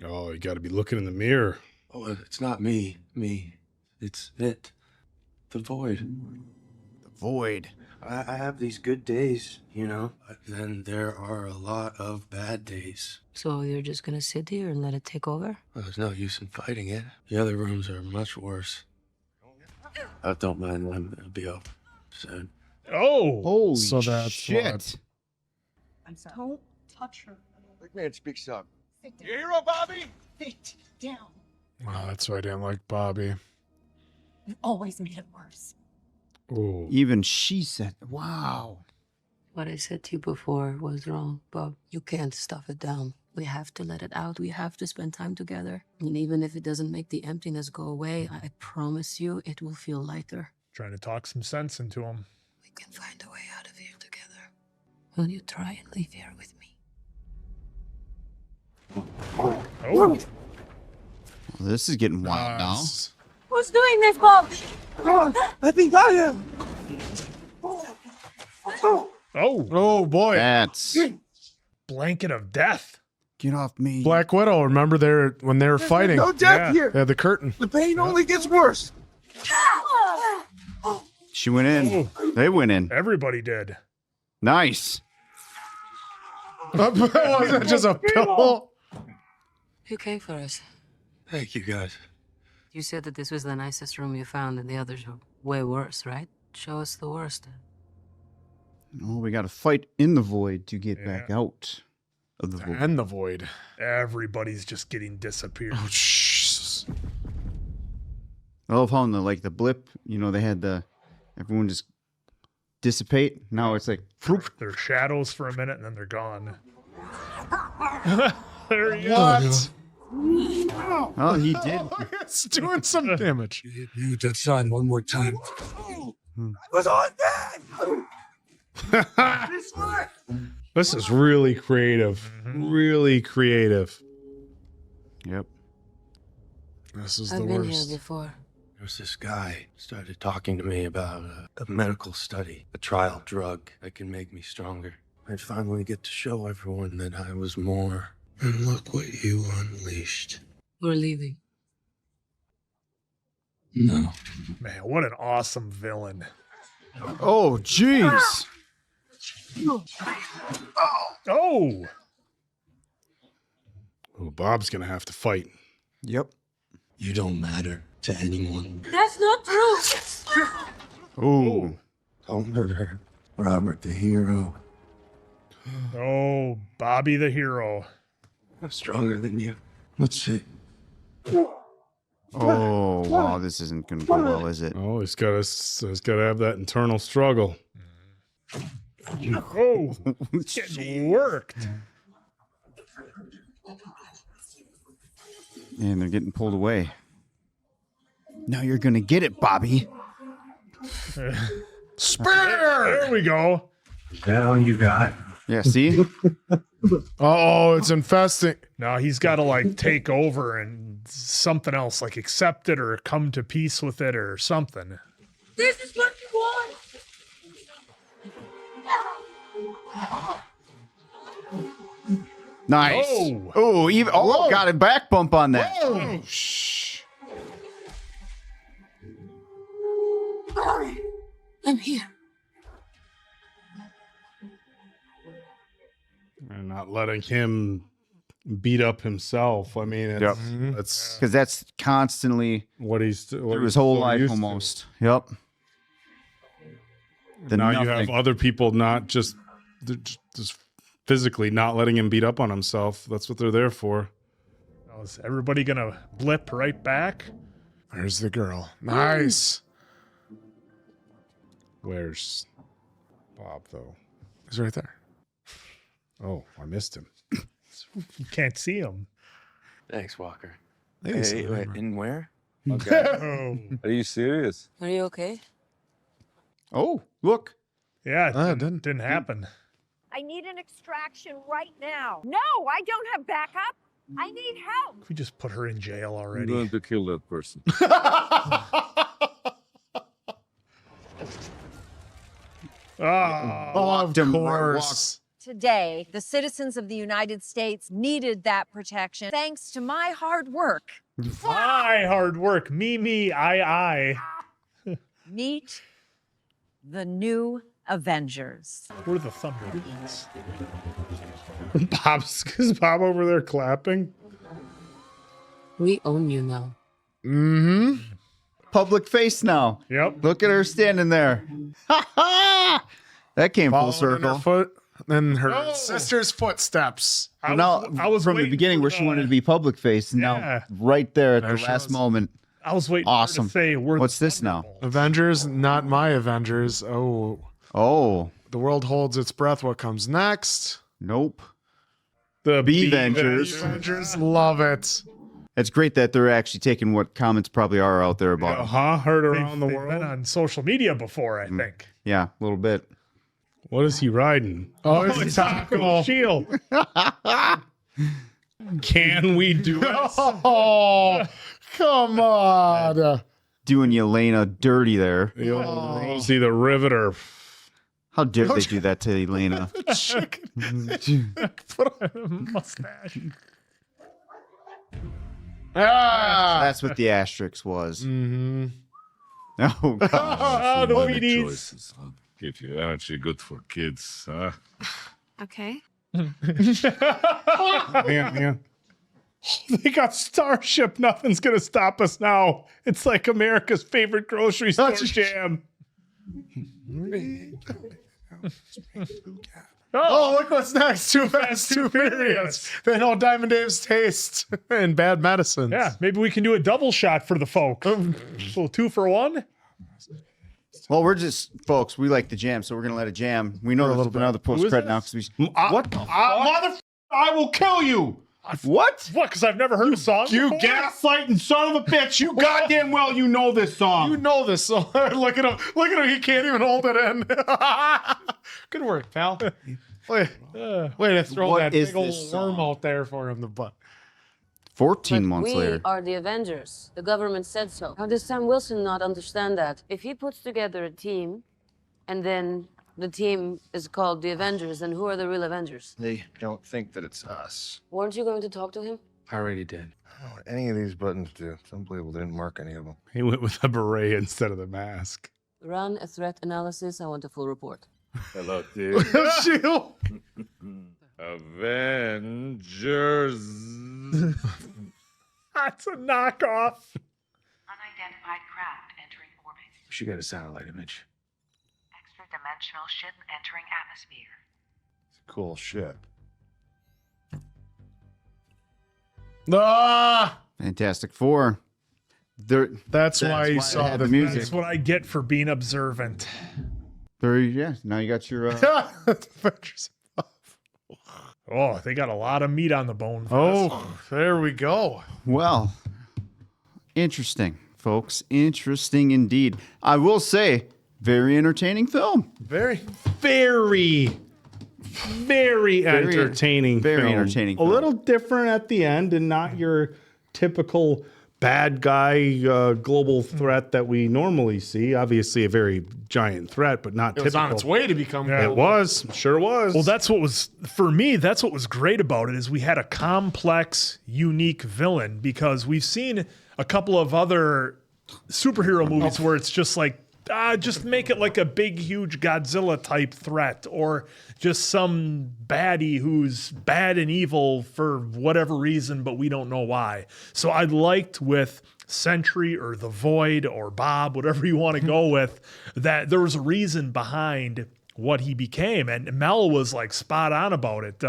Oh, you got to be looking in the mirror. Oh, it's not me. It's it. The void. The void. I have these good days, you know, but then there are a lot of bad days. So you're just gonna sit here and let it take over? Well, there's no use in fighting it. The other rooms are much worse. I don't mind them. It'll be up soon. Oh. Holy so that's shit. Don't touch her. Big man speaks up. Sit down. You hero, Bobby? Sit down. Oh, that's why I didn't like Bobby. You always made it worse. Oh. Even she said, wow. What I said to you before was wrong, Bob. You can't stuff it down. We have to let it out. We have to spend time together. And even if it doesn't make the emptiness go away, I promise you it will feel lighter. Trying to talk some sense into him. We can find a way out of here together. Will you try and leave here with me? Oh. Well, this is getting wild now. Who's doing this, Bob? I think I am. Oh boy. That's... Blanket of death. Get off me. Black Widow, remember when they were fighting? no death here. They had the curtain. The pain only gets worse. She went in. They went in. Everybody did. Nice. Wasn't it just a pillow? Who came for us? Thank you, guys. You said that this was the nicest room you found and the others were way worse, right? Show us the worst. Oh, we got to fight in the void to get back out of the void. And the void. Everybody's just getting disappeared. Oh, Jesus. I love how in the blip, they had everyone just dissipate. Now it's like, They're shadows for a minute and then they're gone. There he What? is. oh, he did. It's doing some damage. You that sign one more time. Was on that. This is really creative. Really creative. Yep. This is I've the been worst. here before. There was this guy started talking to me about a medical study, a trial drug that can make me stronger. I'd finally get to show everyone that I was more. And look what you unleashed. We're leaving. No. Man, what an awesome villain. Oh, jeez. Oh. Oh, Bob's going to have to fight. Yep. You don't matter to anyone. That's not true. Oh. Don't hurt her. Robert the hero. Oh, Bobby the hero. I'm stronger than you. Let's see. Oh, wow. This isn't going to go well, is it? Oh, he's got to have that internal struggle. Oh, it's getting worked. And they're getting pulled away. Now you're going to get it, Bobby. Spear! There we go. Now you got Yeah, see? Oh, it's infesting. No, he's got to like take over and something else, like accept it or come to peace with it or something. This is what you want. Nice. Got a back bump on that. Oh, shh. I'm here. And not letting him beat up himself. I mean, it's because that's constantly what he's through his whole life almost. Yep. Now you have other people not just physically not letting him beat up on himself. That's what they're there for. Oh, is everybody gonna blip right back? There's the girl. Nice. Where's Bob though? He's right there. Oh, I missed him. You can't see him. Thanks, Walker. Thanks, Hey, wait, in where? Okay. Are you serious? Are you okay? Oh, look. Yeah, it didn't happen. I need an extraction right now. No, I don't have backup. I need help. We just put her in jail I'm already. going to kill that person. Of course. Today, the citizens of the United States needed that protection thanks to my hard work. My hard work. Me, I. Meet the new Avengers. We're the Thunderbolts. Is Bob over there clapping? We own you now. Mm-hmm. Public face now. Yep. Look at her standing there. That came full Following in her circle. foot, then her sister's footsteps. I Now, was from the waiting beginning for where she wanted to be public face, and Yeah. now right there at There the she last was. moment. I was waiting Awesome. for her to say, we're What's the this now? Avengers, not my Avengers. Oh, the world holds its breath. What comes next? Nope. The B-Vengers. Avengers, love it. It's great that they're actually taking what comments probably are out there about. Heard around the They've world. been on social media before, I think. Yeah, a little bit. What is he riding? Oh, it's Taco. Shield. Can we do it? Oh, come on. Doing Yelena dirty there. The old Rosie the Riveter. How dare they do that to Yelena? Put on a mustache. That's what the asterisk was. Mm-hmm. Oh, God. Oh, the Money Wheaties. choices, huh? Give you energy, good for kids, huh? Okay. Yeah. They got Starship. Nothing's going to stop us now. It's like America's favorite grocery store jam. Oh, look what's next. Too Fast, Too Furious. They know Diamond Dave's taste and bad medicines. Yeah, maybe we can do a double shot for the folk. A little 2 for 1. Well, we're just, folks, we like the jam, so we're going to let it jam. We know there's another post-credit now. Because we, what the Mother, I will kill you. What? What? Because I've never heard a song You before? gaslighting son of a bitch. You goddamn well you know this song. You know this song. Look at him. Look at him. He can't even hold it in. Good work, pal. Wait to throw What that is big old this worm song? out there for him to butt. 14 But months we later. are the Avengers. The government said so. How does Sam Wilson not understand that? If he puts together a team, and then the team is called the Avengers, then who are the real Avengers? They don't think that it's us. Weren't you going to talk to him? I already did. I don't know what any of these buttons do. It's unbelievable. They didn't mark any of them. He went with a beret instead of the mask. Run a threat analysis. I want a full report. Hello, dude. Shield. Avengers. That's a knockoff. Unidentified craft entering orbit. She got a satellite image. Extra-dimensional ship entering atmosphere. It's a cool ship. Ah, Fantastic Four. that's why you saw had the the music. That's what I get for being observant. Yeah, now you got your... Avengers. Oh, they got a lot of meat on the bone. For this one. There we go. Well, interesting, folks. Interesting indeed. I will say, very entertaining film. Very. very entertaining very film. entertaining A film. little different at the end and not your typical bad guy global threat that we normally see. Obviously a very giant threat, but not It was typical. on its way to become. It was. Sure was. Well, that's what was, for me, that's what was great about it is we had a complex, unique villain because we've seen a couple of other superhero movies where it's just like, just make it like a big, huge Godzilla type threat or just some baddie who's bad and evil for whatever reason, but we don't know why. So I liked with Sentry or the Void or Bob, whatever you want to go with, that there was a reason behind what he became. And Mel was like spot on about it.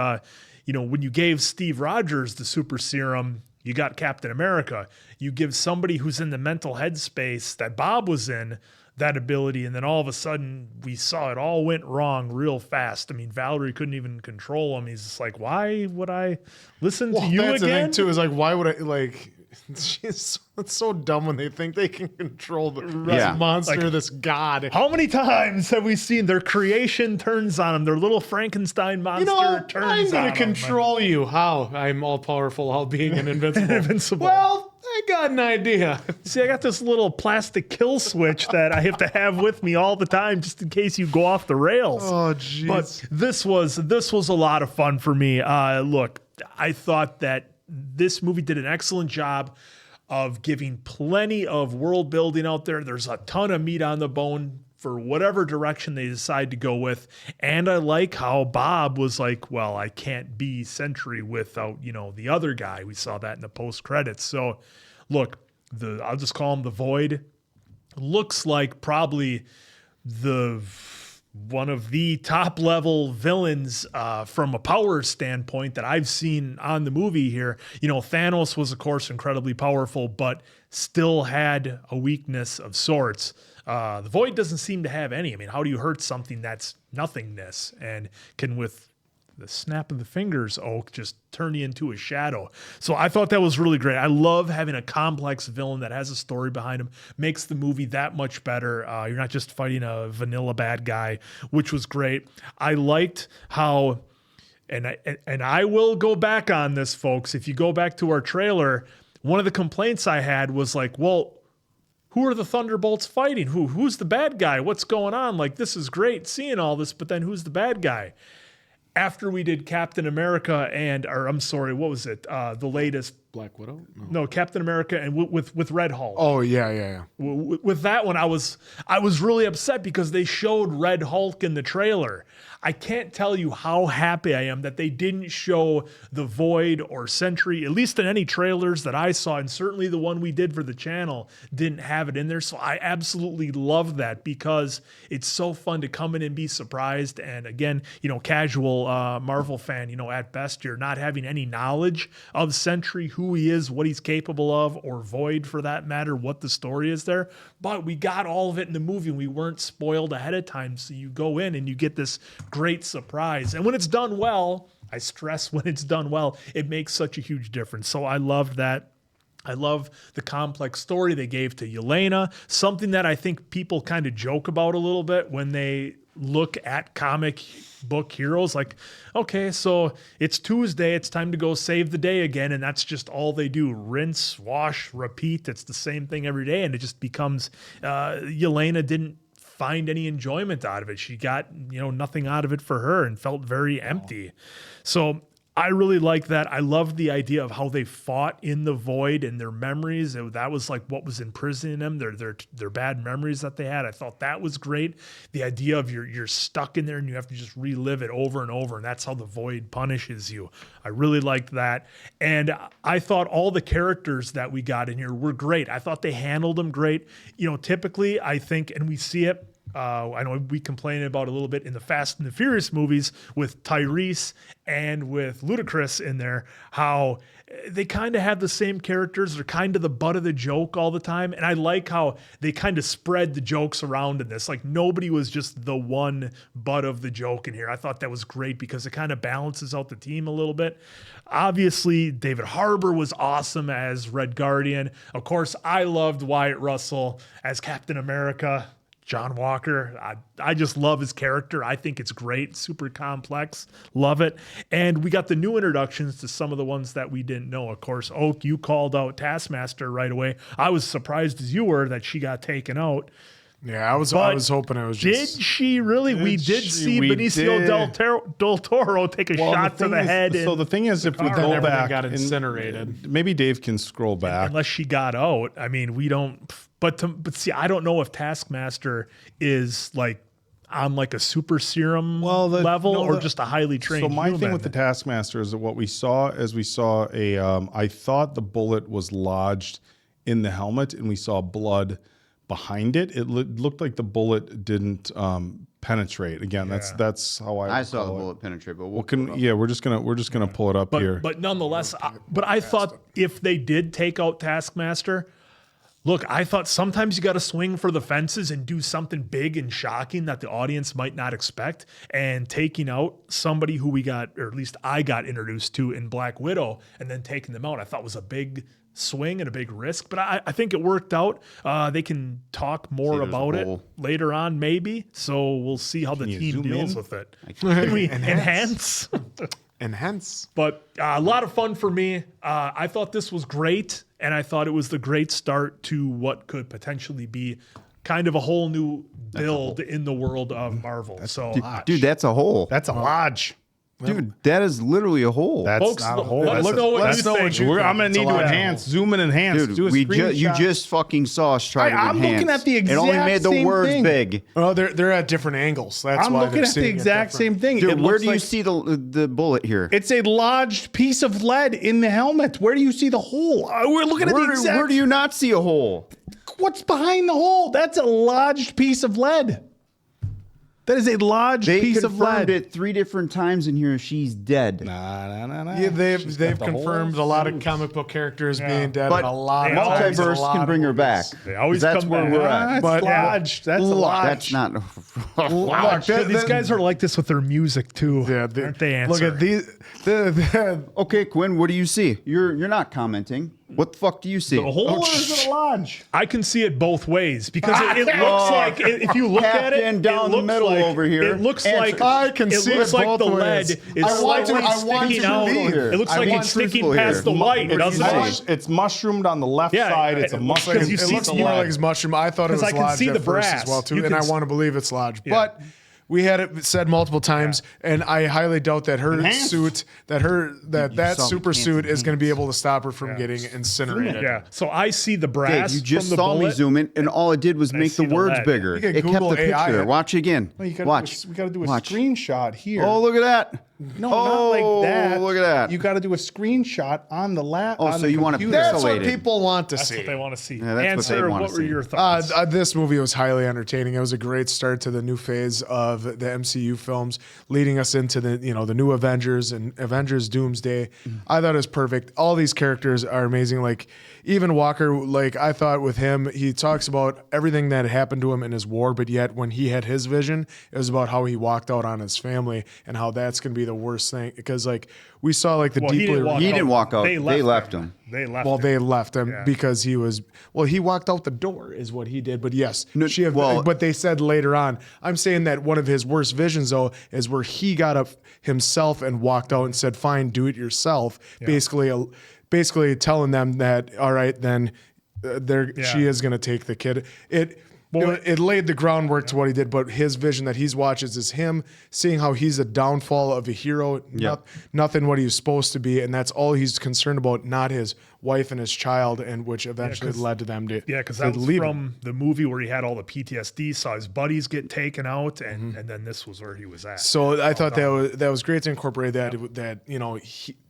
When you gave Steve Rogers the super serum, you got Captain America. You give somebody who's in the mental headspace that Bob was in that ability, and then all of a sudden we saw it all went wrong real fast. I mean, Valerie couldn't even control him. He's just like, why would I listen to you that's again? the thing too. Is like, why would I like? It's so dumb when they think they can control this monster, Like, this god. How many times have we seen their creation turns on them? Their little Frankenstein monster turns on I'm gonna them. control you. How? I'm all powerful, all being an invincible. Invincible. Well, I got an idea. See, I got this little plastic kill switch that I have to have with me all the time just in case you go off the rails. Oh, jeez. But this was a lot of fun for me. Look, I thought that this movie did an excellent job of giving plenty of world building out there. There's a ton of meat on the bone for whatever direction they decide to go with. And I like how Bob was like, well, I can't be Sentry without, the other guy. We saw that in the post credits. So look, I'll just call him the Void. Looks like probably one of the top level villains from a power standpoint that I've seen on the movie here. Thanos was of course incredibly powerful, but still had a weakness of sorts. The Void doesn't seem to have any. I mean, how do you hurt something that's nothingness and can with the snap of the fingers, Oak, just turn you into a shadow? So I thought that was really great. I love having a complex villain that has a story behind him, makes the movie that much better. You're not just fighting a vanilla bad guy, which was great. I liked how, and I will go back on this, folks. If you go back to our trailer, one of the complaints I had was like, well, who are the Thunderbolts fighting? Who's the bad guy? What's going on? Like, this is great seeing all this, but then who's the bad guy? After we did Captain America what was it? The latest Black Widow? No, Captain America and with Red Hulk. Oh yeah. With that one, I was really upset because they showed Red Hulk in the trailer. I can't tell you how happy I am that they didn't show the Void or Sentry, at least in any trailers that I saw, and certainly the one we did for the channel didn't have it in there. So I absolutely love that because it's so fun to come in and be surprised. And again, casual Marvel fan, at best, you're not having any knowledge of Sentry, who he is, what he's capable of, or Void for that matter, what the story is there. But we got all of it in the movie and we weren't spoiled ahead of time. So you go in and you get this great surprise. And when it's done well, I stress when it's done well, it makes such a huge difference. So I loved that. I love the complex story they gave to Yelena, something that I think people kind of joke about a little bit when they look at comic book heroes. Like, okay, so it's Tuesday, it's time to go save the day again, and that's just all they do. Rinse, wash, repeat. It's the same thing every day, and it just becomes, Yelena didn't find any enjoyment out of it. She got, nothing out of it for her and felt very empty. So I really like that. I loved the idea of how they fought in the Void and their memories. That was like what was imprisoning them, their bad memories that they had. I thought that was great. The idea of you're stuck in there and you have to just relive it over and over, and that's how the Void punishes you. I really liked that. And I thought all the characters that we got in here were great. I thought they handled them great. Typically I think, and we see it, I know we complained about a little bit in the Fast and the Furious movies with Tyrese and with Ludacris in there, how they kind of have the same characters. They're kind of the butt of the joke all the time. And I like how they kind of spread the jokes around in this. Like nobody was just the one butt of the joke in here. I thought that was great because it kind of balances out the team a little bit. Obviously, David Harbour was awesome as Red Guardian. Of course, I loved Wyatt Russell as Captain America. John Walker. I just love his character. I think it's great, super complex. Love it. And we got the new introductions to some of the ones that we didn't know. Of course, Oak, you called out Taskmaster right away. I was surprised as you were that she got taken out. Yeah, I was hoping it was just... Did she really? We did see Benicio del Toro take a shot to the head. So the thing is, if we go back, got incinerated. Maybe Dave can scroll back. Unless she got out. I mean, we don't... But see, I don't know if Taskmaster is like on like a super serum level or just a highly trained So my human. thing with the Taskmaster is that what we saw is we saw a... I thought the bullet was lodged in the helmet and we saw blood behind it. It looked like the bullet didn't penetrate. Again, that's how I saw the bullet penetrate. But we're just gonna pull it up here. But nonetheless, I thought if they did take out Taskmaster, look, I thought sometimes you got to swing for the fences and do something big and shocking that the audience might not expect. And taking out somebody who we got, or at least I got introduced to in Black Widow, and then taking them out, I thought was a big swing and a big risk, but I think it worked out. They can talk more about it later on, maybe. So we'll see how the team deals with it. Can we enhance? Enhance. But a lot of fun for me. I thought this was great, and I thought it was the great start to what could potentially be kind of a whole new build in the world of Marvel. Dude, that's a hole. That's a lodge. Dude, that is literally a hole. That's Folks, not a hole. let us know what you think. I'm going to need to enhance, zoom and enhance. Dude, do a screenshot. you just fucking saw us try to enhance. I'm looking at the exact It only made the same words thing. big. Oh, they're at different angles. That's I'm why looking at the exact same thing. Dude, where do you see the bullet here? It's a lodged piece of lead in the helmet. Where do you see the hole? We're looking at the exact... Where do you not see a hole? What's behind the hole? That's a lodged piece of lead. That is a lodged piece of lead. They confirmed it 3 different times in here. She's dead. Nah. Yeah, they've confirmed a lot of comic book characters being dead, But and a lot of times in a multiverse lot can of bring her movies. back. They always That's come where back. we're at. That's lodged. That's lodged. That's not. Wow, these guys are like this with their music too. Yeah, aren't they? Look at these. Okay, Quinn, what do you see? You're not commenting. What the fuck do you see? The hole Or is it a lodge? I can see it both ways because it looks like if you look at it, Captain down it the looks middle like, over here. It looks Answer. like I can see it looks it like both the ways. lead is I want slightly to sticking out. believe It looks like it's sticking past the white, doesn't it? It's mushroomed on the left side. It's a mushroom. Because you see It looks the more lead. like it's mushroom. I thought it was Because I can lodge see at the first brass. as well too, You and can I want to believe it's lodge. Yeah. But we had it said multiple times, and I highly doubt that her suit, that super suit is going to be able to stop her from getting incinerated. Yeah. So I see the Dave, brass. you just from the saw me bullet. zoom in, and all it did was make see the the words lead. bigger. You can It kept Google the AI picture. it. Watch again. We got to do a Watch. screenshot here. Oh, look at that. No, not like that. Look at that. You got to do a screenshot on the Oh, so you want to That's what pixelated. people want to That's see. what they want to see. Yeah, that's what they Answer, wanna what were see. your thoughts? This movie was highly entertaining. It was a great start to the new phase of the MCU films, leading us into the new Avengers and Avengers Doomsday. I thought it was perfect. All these characters are amazing. Like even Walker, like I thought with him, he talks about everything that happened to him in his war, but yet when he had his vision, it was about how he walked out on his family and how that's going to be the worst thing. Because like we saw like the He didn't walk out. They left him. They left Well, him. they left him because he was. Well, he walked out the door, is what he did. But yes, but they said later on. I'm saying that one of his worst visions, though, is where he got up himself and walked out and said, "Fine, do it yourself." Basically telling them that, all right, then she is going to take the kid. It laid the groundwork to what he did, but his vision that he's watches is him seeing how he's a downfall of a hero, nothing what he was supposed to be, and that's all he's concerned about, not his wife and his child, and which eventually led to them to because that was from the movie where he had all the PTSD, saw his buddies get taken out, and then this was where he was at. So I thought that was great to incorporate that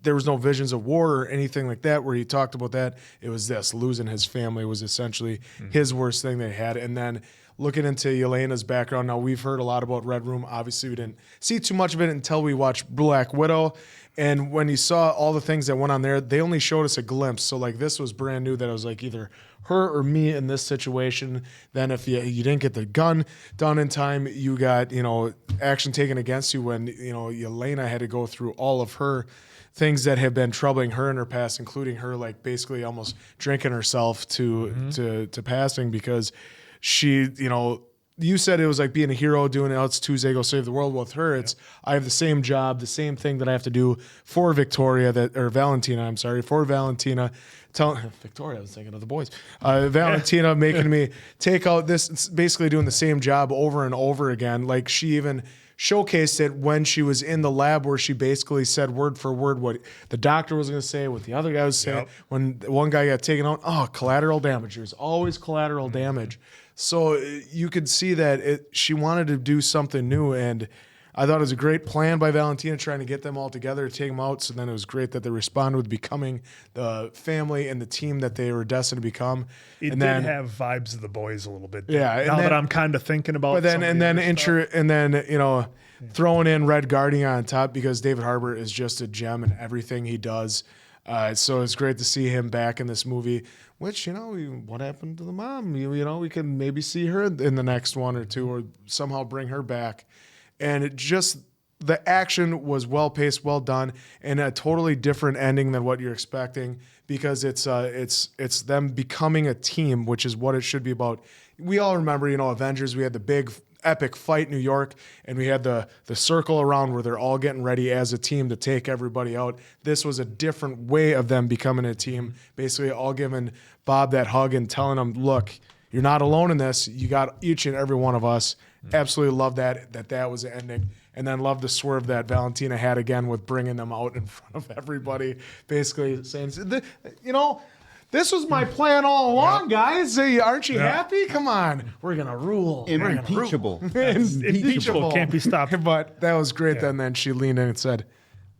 there was no visions of war or anything like that where he talked about that. It was this losing his family was essentially his worst thing they had, and then looking into Yelena's background. Now we've heard a lot about Red Room. Obviously, we didn't see too much of it until we watched Black Widow. And when you saw all the things that went on there, they only showed us a glimpse. So like this was brand new that it was like either her or me in this situation. Then if you didn't get the gun done in time, you got, action taken against you when, Yelena had to go through all of her things that have been troubling her in her past, including her like basically almost drinking herself to passing because she, you said it was like being a hero, doing it's Tuesday, go save the world. With her, it's I have the same job, the same thing that I have to do for Valentina. I'm sorry, for Valentina. Victoria, I was thinking of the boys. Valentina making me take out this. It's basically doing the same job over and over again. Like she even showcased it when she was in the lab, where she basically said word for word what the doctor was going to say, what the other guy was saying. When one guy got taken out, collateral damage. There's always collateral damage. So you could see that she wanted to do something new, and I thought it was a great plan by Valentina trying to get them all together to take them out. So then it was great that they responded with becoming the family and the team that they were destined to become. It and did then have vibes of the boys a little bit. Yeah. Now that I'm kind of thinking about, but then throwing in Red Guardian on top, because David Harbour is just a gem in everything he does. So it's great to see him back in this movie. Which, what happened to the mom? We can maybe see her in the next one or two, or somehow bring her back. And the action was well paced, well done, and a totally different ending than what you're expecting, because it's them becoming a team, which is what it should be about. We all remember, Avengers. We had the big epic fight in New York, and we had the circle around where they're all getting ready as a team to take everybody out. This was a different way of them becoming a team, basically all giving Bob that hug and telling him, look, you're not alone in this. You got each and every one of us. Absolutely love that was the ending. And then love the swerve that Valentina had again with bringing them out in front of everybody, basically saying, this was my plan all along, guys. Aren't you happy? Come on. We're going to rule. Impeachable. Impeachable. Can't be stopped. But that was great. Then she leaned in and said,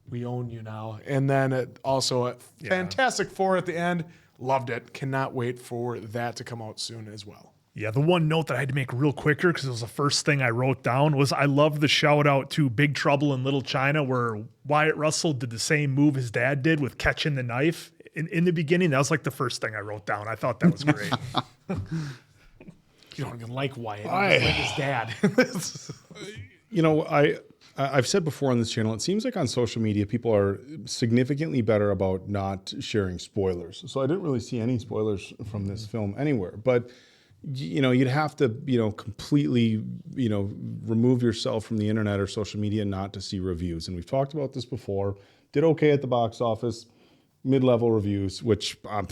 we own you now. And then also a Fantastic Four at the end. Loved it. Cannot wait for that to come out soon as well. Yeah, the one note that I had to make real quicker, because it was the first thing I wrote down, was I love the shout out to Big Trouble in Little China, where Wyatt Russell did the same move his dad did with catching the knife in the beginning. That was like the first thing I wrote down. I thought that was great. You don't even like Wyatt. You just like his dad. I've said before on this channel, it seems like on social media, people are significantly better about not sharing spoilers. So I didn't really see any spoilers from this film anywhere. But, you'd have to, completely, remove yourself from the internet or social media not to see reviews. And we've talked about this before. Did okay at the box office, mid-level reviews, which all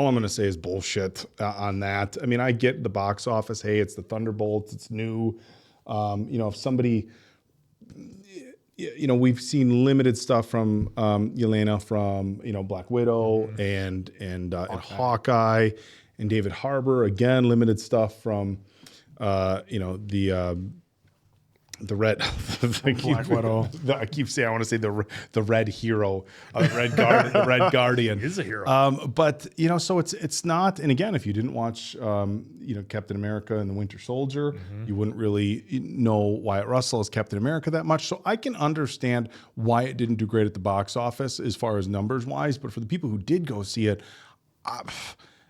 I'm going to say is bullshit on that. I mean, I get the box office. Hey, it's the Thunderbolts. It's new. If somebody, we've seen limited stuff from Yelena from, Black Widow and Hawkeye and David Harbour. Again, limited stuff from, the red, Black Widow. I keep saying I want to say the red hero, the Red Guardian. He is a hero. But so it's not. And again, if you didn't watch, Captain America and the Winter Soldier, you wouldn't really know Wyatt Russell as Captain America that much. So I can understand why it didn't do great at the box office as far as numbers wise. But for the people who did go see it,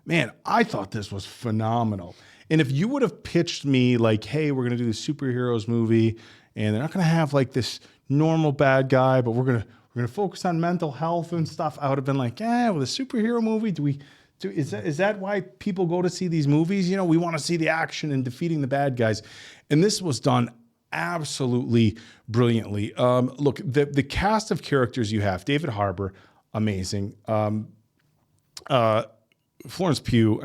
man, I thought this was phenomenal. And if you would have pitched me like, hey, we're going to do this superheroes movie, and they're not going to have like this normal bad guy, but we're going to focus on mental health and stuff, I would have been like, with a superhero movie, is that why people go to see these movies? We want to see the action and defeating the bad guys. And this was done absolutely brilliantly. Look, the cast of characters you have, David Harbour, amazing. Florence Pugh,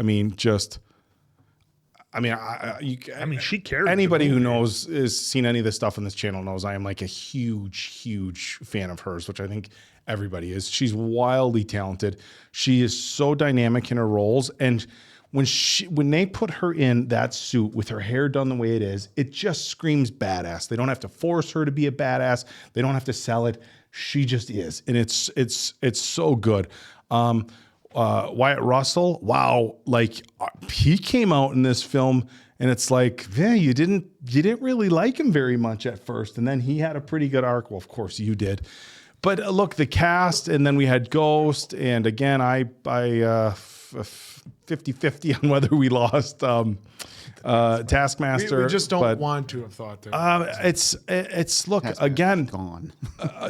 she cares. Anybody who knows is seen any of the stuff on this channel knows I am like a huge fan of hers, which I think everybody is. She's wildly talented. She is so dynamic in her roles, and when they put her in that suit with her hair done the way it is, it just screams badass. They don't have to force her to be a badass. They don't have to sell it. She just is, and it's so good. Wyatt Russell, wow, he came out in this film and it's like, you didn't really like him very much at first, and then he had a pretty good arc. Well, of course you did, but look, the cast, and then we had Ghost, and again, I 50-50 on whether we lost Taskmaster. We just don't but, want to have thought that. It's look Taskmaster's again, gone.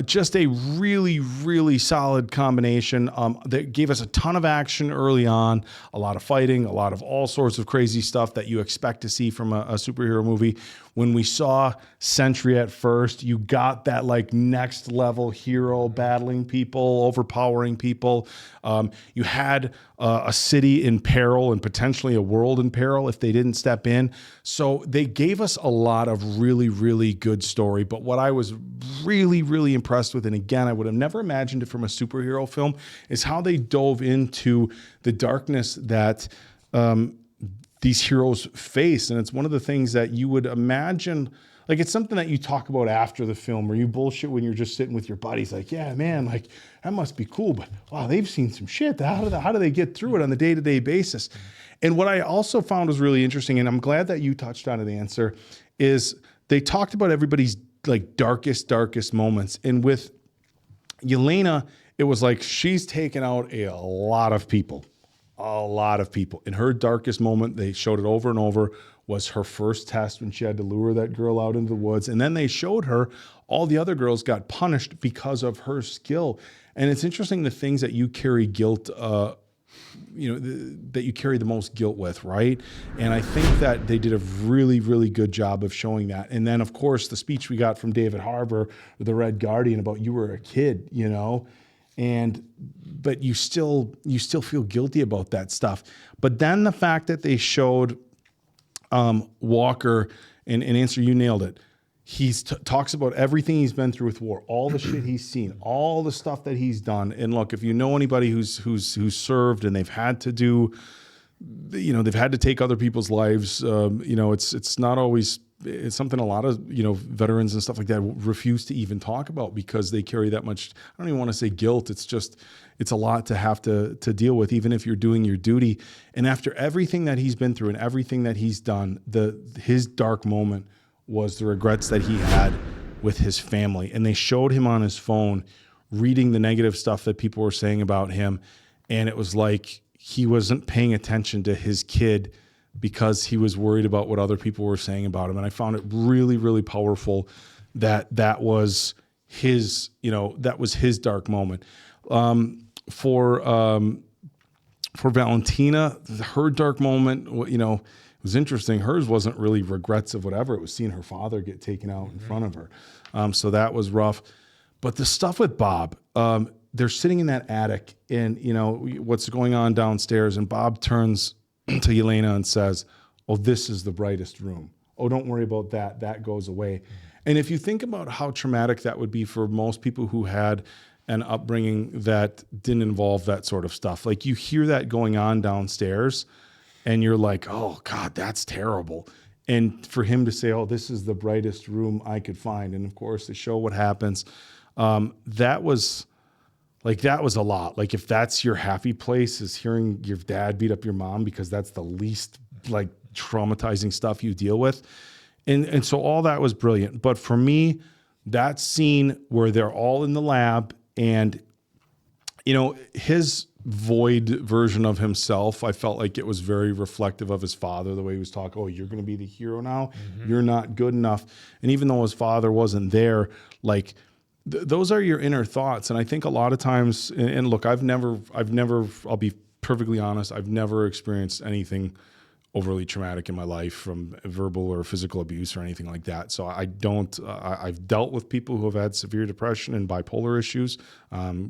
just a really solid combination. That gave us a ton of action early on, a lot of fighting, a lot of all sorts of crazy stuff that you expect to see from a superhero movie. When we saw Sentry at first, you got that like next level hero battling people, overpowering people. You had a city in peril and potentially a world in peril if they didn't step in. So they gave us a lot of really good story. But what I was really impressed with, and again, I would have never imagined it from a superhero film, is how they dove into the darkness that these heroes face. And it's one of the things that you would imagine, like it's something that you talk about after the film, or you bullshit when you're just sitting with your buddies like, yeah, man, like that must be cool, but wow, they've seen some shit. How do they get through it on the day-to-day basis? And what I also found was really interesting, and I'm glad that you touched on it, Answer, is they talked about everybody's like darkest moments. And with Yelena, it was like she's taken out a lot of people. In her darkest moment, they showed it over and over, was her first test when she had to lure that girl out into the woods. And then they showed her all the other girls got punished because of her skill. And it's interesting the things that you carry guilt, that you carry the most guilt with, right? And I think that they did a really good job of showing that. And then, of course, the speech we got from David Harbour, the Red Guardian, about you were a kid, but you still feel guilty about that stuff. But then the fact that they showed Walker, and Answer, you nailed it. He talks about everything he's been through with war, all the shit he's seen, all the stuff that he's done. And look, if you know anybody who's served and they've had to do, they've had to take other people's lives, it's not always. It's something a lot of, veterans and stuff like that refuse to even talk about because they carry that much, I don't even want to say guilt. It's a lot to have to deal with, even if you're doing your duty. And after everything that he's been through and everything that he's done, his dark moment was the regrets that he had with his family. And they showed him on his phone reading the negative stuff that people were saying about him. And it was like he wasn't paying attention to his kid because he was worried about what other people were saying about him. And I found it really powerful that was his, that was his dark moment. For Valentina, her dark moment, it was interesting. Hers wasn't really regrets of whatever. It was seeing her father get taken out in front of her. So that was rough. But the stuff with Bob, they're sitting in that attic and, what's going on downstairs, and Bob turns to Yelena and says, "Oh, this is the brightest room. Oh, don't worry about that. That goes away." And if you think about how traumatic that would be for most people who had an upbringing that didn't involve that sort of stuff, like you hear that going on downstairs and you're like, oh God, that's terrible. And for him to say, "Oh, this is the brightest room I could find." And of course they show what happens. That was a lot. Like if that's your happy place, is hearing your dad beat up your mom, because that's the least like traumatizing stuff you deal with. And so all that was brilliant. But for me, that scene where they're all in the lab and, his void version of himself, I felt like it was very reflective of his father, the way he was talking, "Oh, you're going to be the hero now. You're not good enough." And even though his father wasn't there, like, those are your inner thoughts. And I think a lot of times, and look, I've never, I'll be perfectly honest, I've never experienced anything overly traumatic in my life from verbal or physical abuse or anything like that. So I've dealt with people who have had severe depression and bipolar issues,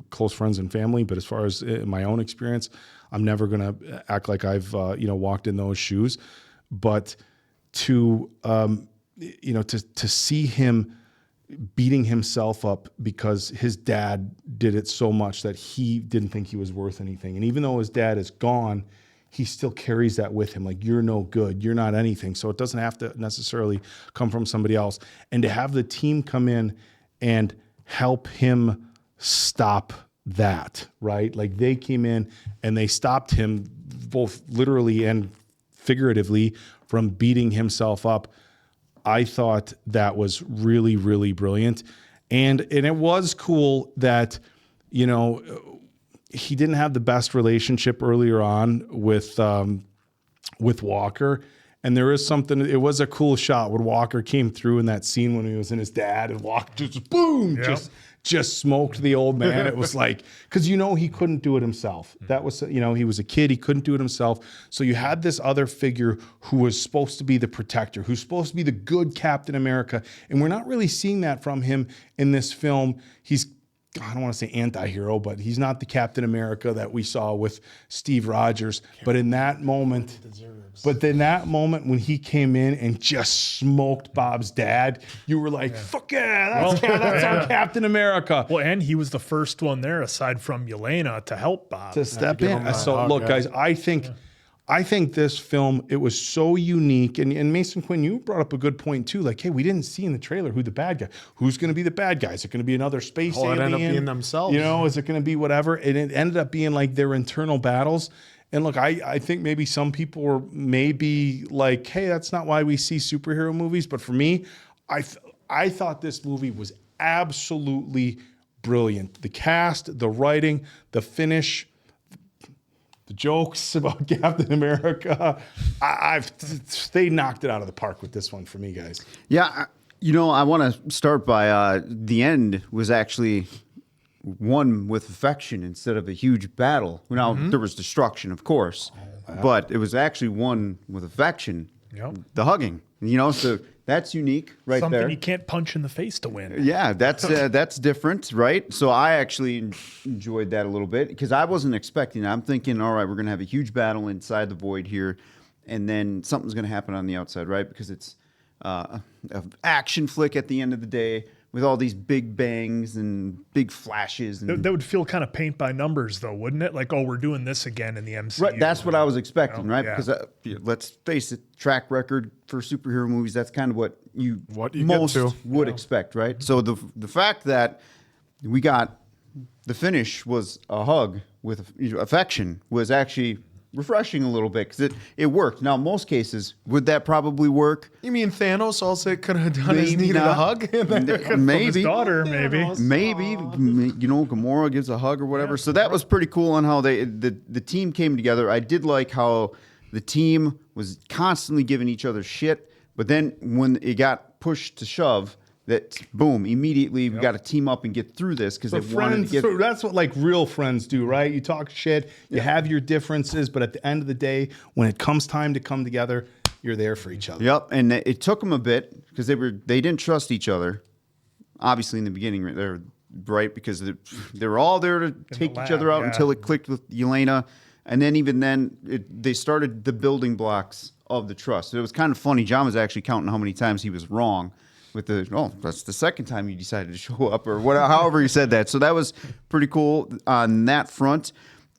close friends and family. But as far as my own experience, I'm never going to act like I've, walked in those shoes. But to see him beating himself up because his dad did it so much that he didn't think he was worth anything. And even though his dad is gone, he still carries that with him. Like, you're no good, you're not anything. So it doesn't have to necessarily come from somebody else. And to have the team come in and help him stop that, right? Like, they came in and they stopped him both literally and figuratively from beating himself up. I thought that was really, really brilliant. And it was cool that, he didn't have the best relationship earlier on with Walker. And there is something, it was a cool shot when Walker came through in that scene when he was in his dad and Walker just boom, just smoked the old man. It was like, because he couldn't do it himself. That was, he was a kid, he couldn't do it himself. So you had this other figure who was supposed to be the protector, who's supposed to be the good Captain America. And we're not really seeing that from him in this film. He's, I don't want to say anti-hero, but he's not the Captain America that we saw with Steve Rogers. But in that moment, when he came in and just smoked Bob's dad, you were like, fuck yeah, that's our Captain America. Well, and he was the first one there, aside from Yelena, to help Bob. To step in. So look, guys, I think this film, it was so unique. And Mason Quinn, you brought up a good point too. Like, hey, we didn't see in the trailer who the bad guy. Who's going to be the bad guy? Is it going to be another space alien? It ended up being themselves. Is it going to be whatever? And it ended up being like their internal battles. And look, I think maybe some people were maybe like, hey, that's not why we see superhero movies. But for me, I thought this movie was absolutely brilliant. The cast, the writing, the finish, the jokes about Captain America. They knocked it out of the park with this one for me, guys. Yeah, I want to start by the end was actually won with affection instead of a huge battle. Now, there was destruction, of course, but it was actually won with affection. Yep. The hugging, so that's unique right Something there. you can't punch in the face to win. Yeah, that's different, right? So I actually enjoyed that a little bit because I wasn't expecting it. I'm thinking, all right, we're going to have a huge battle inside the void here, and then something's going to happen on the outside, right? Because it's an action flick at the end of the day with all these big bangs and big flashes. And That would feel kind of paint by numbers, though, wouldn't it? Like, oh, we're doing this again in the MCU. Right, that's what I was expecting, right? Yeah. Because let's face it, track record for superhero movies, that's kind of what you most would expect, right? So the fact that we got the finish was a hug with affection was actually refreshing a little bit because it worked. Now, in most cases, would that probably work? You mean Thanos also could have done his needed a hug? Maybe. His daughter, maybe. Maybe. Gamora gives a hug or whatever. So that was pretty cool on how the team came together. I did like how the team was constantly giving each other shit, but then when it got pushed to shove, that boom, immediately we got to team up and get through this because they wanted to get. That's what like real friends do, right? You talk shit, you have your differences, but at the end of the day, when it comes time to come together, you're there for each other. Yep, and it took them a bit because they didn't trust each other. Obviously, in the beginning, they're right because they were all there to take each other out until it clicked with Yelena, and then even then they started the building blocks of the trust. So it was kind of funny. John was actually counting how many times he was wrong. That's the second time you decided to show up or whatever, however you said that. So that was pretty cool on that front.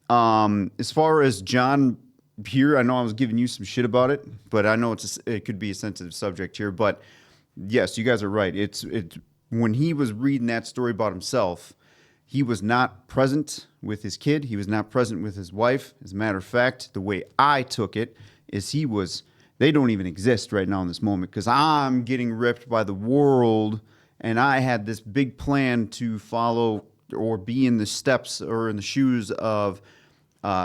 As far as John here, I know I was giving you some shit about it, but I know it could be a sensitive subject here. But yes, you guys are right. It's when he was reading that story about himself, he was not present with his kid. He was not present with his wife. As a matter of fact, the way I took it is they don't even exist right now in this moment because I'm getting ripped by the world and I had this big plan to follow or be in the steps or in the shoes of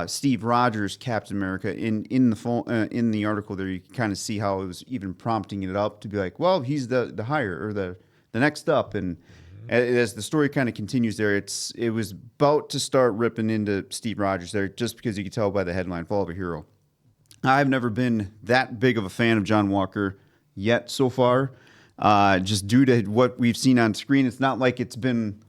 Steve Rogers, Captain America. In the article there, you can kind of see how it was even prompting it up to be like, well, he's the higher or the next up. And as the story kind of continues there, it was about to start ripping into Steve Rogers there just because you could tell by the headline, Fall of a Hero. I've never been that big of a fan of John Walker yet so far, just due to what we've seen on screen. It's not like it's been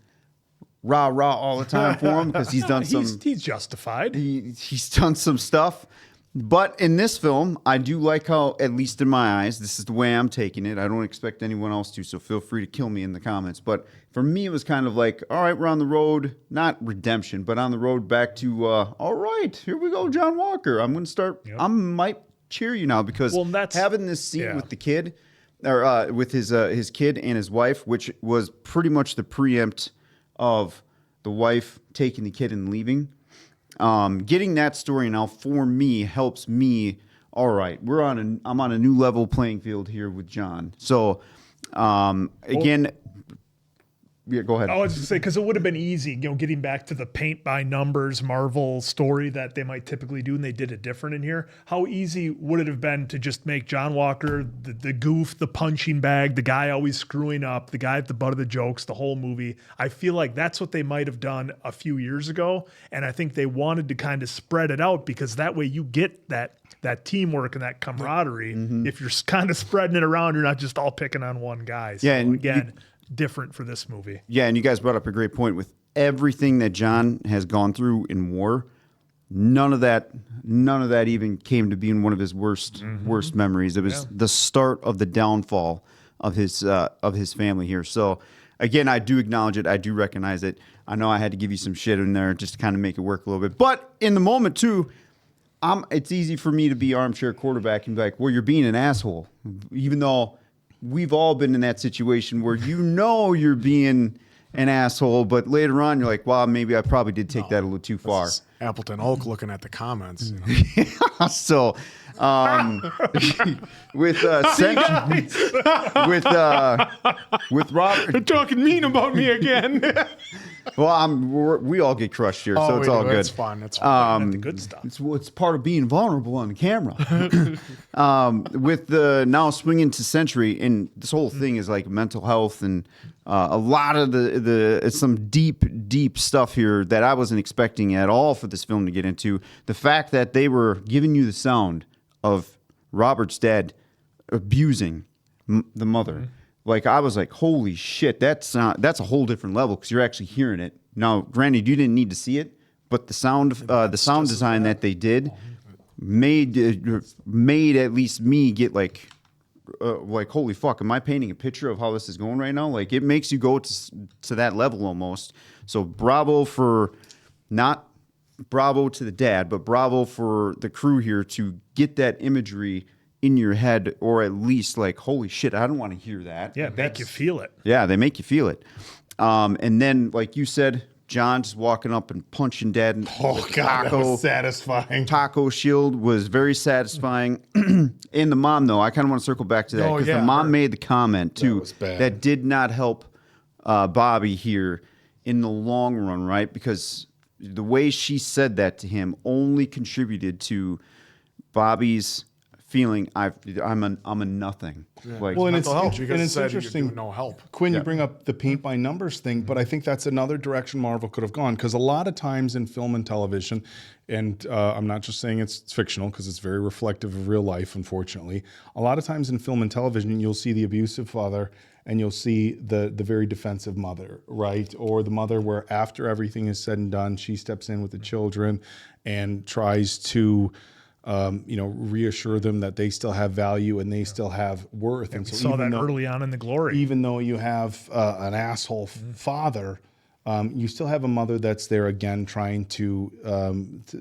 rah-rah all the time for him because he's done He's justified. He's done some stuff. But in this film, I do like how, at least in my eyes, this is the way I'm taking it. I don't expect anyone else to, so feel free to kill me in the comments. But for me, it was kind of like, all right, we're on the road, not redemption, but on the road back to, all right, here we go, John Walker. I'm going to start, I might cheer you now because having this scene with the kid, or with his kid and his wife, which was pretty much the preempt of the wife taking the kid and leaving. Getting that story now for me helps me. All right, I'm on a new level playing field here with John. So, again, Yeah, go ahead. I was just say because it would have been easy, getting back to the paint by numbers Marvel story that they might typically do, and they did it different in here. How easy would it have been to just make John Walker the goof, the punching bag, the guy always screwing up, the guy at the butt of the jokes, the whole movie? I feel like that's what they might have done a few years ago, and I think they wanted to kind of spread it out because that way you get that teamwork and that camaraderie. If you're kind of spreading it around, you're not just all picking on one guy. So and again, different for this movie. Yeah, and you guys brought up a great point with everything that John has gone through in war. None of that even came to being one of his worst memories. It was the start of the downfall of his family here. So again, I do acknowledge it. I do recognize it. I know I had to give you some shit in there just to kind of make it work a little bit. But in the moment too, it's easy for me to be armchair quarterback and be like, well, you're being an asshole, even though we've all been in that situation where you're being an asshole, but later on you're like, well, maybe I probably did take that a little too far. Appleton Oak looking at the comments. So, with Robert, they're talking mean about me again. Well, we all get crushed here, so it's all good. It's fun. It's fun. The good stuff. It's part of being vulnerable on the camera. With the now swinging to Century, and this whole thing is like mental health and a lot of it's some deep stuff here that I wasn't expecting at all for this film to get into. The fact that they were giving you the sound of Robert's dad abusing the mother. Like, I was like, holy shit, that's a whole different level because you're actually hearing it. Now, granted, you didn't need to see it, but the sound design that they did made at least me get like, holy fuck, am I painting a picture of how this is going right now? Like, it makes you go to that level almost. So bravo to the dad, but bravo for the crew here to get that imagery in your head, or at least like, holy shit, I don't want to hear that. Yeah, make you feel it. Yeah, they make you feel it. And then, like you said, John just walking up and punching Dad. That was satisfying. Taco shield was very satisfying. And the mom, though, I kind of want to circle back to that because the mom made the comment too that did not help Bobby here in the long run, right? Because the way she said that to him only contributed to Bobby's feeling I'm a nothing. Yeah. Like, well, and it's interesting. interesting. No help. Quinn, you bring up the paint by numbers thing, but I think that's another direction Marvel could have gone because a lot of times in film and television, and I'm not just saying it's fictional because it's very reflective of real life, unfortunately. A lot of times in film and television, you'll see the abusive father and you'll see the very defensive mother, right? Or the mother where after everything is said and done, she steps in with the children and tries to reassure them that they still have value and they still have worth. And so we saw that early on in The Glory. Even though you have an asshole father, you still have a mother that's there again trying to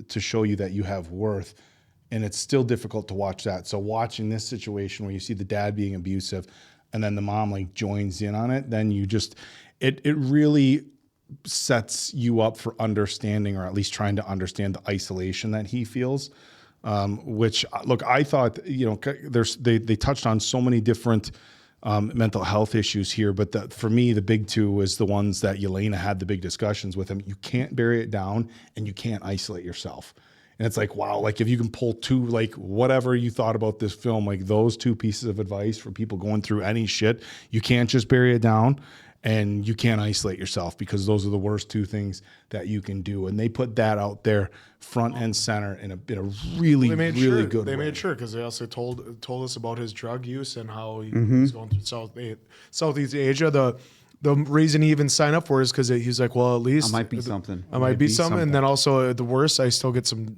show you that you have worth. And it's still difficult to watch that. So watching this situation where you see the dad being abusive and then the mom like joins in on it, then you just, it really sets you up for understanding, or at least trying to understand the isolation that he feels. Which, look, I thought, they touched on so many different mental health issues here, but for me, the big two was the ones that Yelena had the big discussions with him. You can't bury it down and you can't isolate yourself. And it's like, wow, like if you can pull two, like whatever you thought about this film, like those two pieces of advice for people going through any shit, you can't just bury it down. And you can't isolate yourself because those are the worst two things that you can do. And they put that out there front and center in a really good way. They made sure because they also told us about his drug use and how he was going through Southeast Asia. The reason he even signed up for it is because he's like, well, at least I might be something. I might be something. And then also the worst, I still get some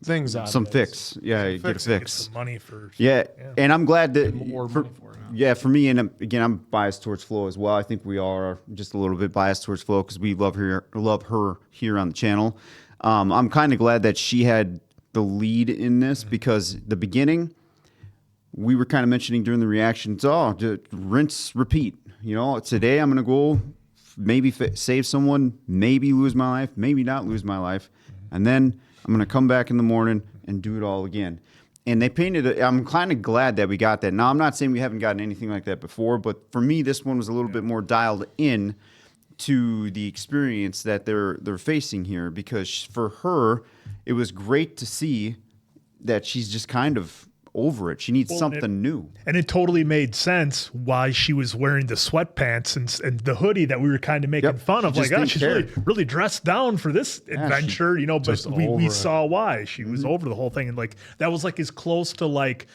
things out of it. Some fix. Yeah, you get a fix. Some money for. Yeah, and I'm glad that more money for it. Yeah, for me, and again, I'm biased towards Flo as well. I think we all are just a little bit biased towards Flo because we love her here on the channel. I'm kind of glad that she had the lead in this because the beginning, we were kind of mentioning during the reactions, rinse, repeat. Today I'm going to go maybe save someone, maybe lose my life, maybe not lose my life. And then I'm going to come back in the morning and do it all again. And they painted it. I'm kind of glad that we got that. Now, I'm not saying we haven't gotten anything like that before, but for me, this one was a little bit more dialed in to the experience that they're facing here, because for her, it was great to see that she's just kind of over it. She needs something new. And it totally made sense why she was wearing the sweatpants and the hoodie that we were kind of making fun of. Like, oh, she's really dressed down for this adventure, you know, but we saw why. She was over the whole thing. And like, that was like as close to like,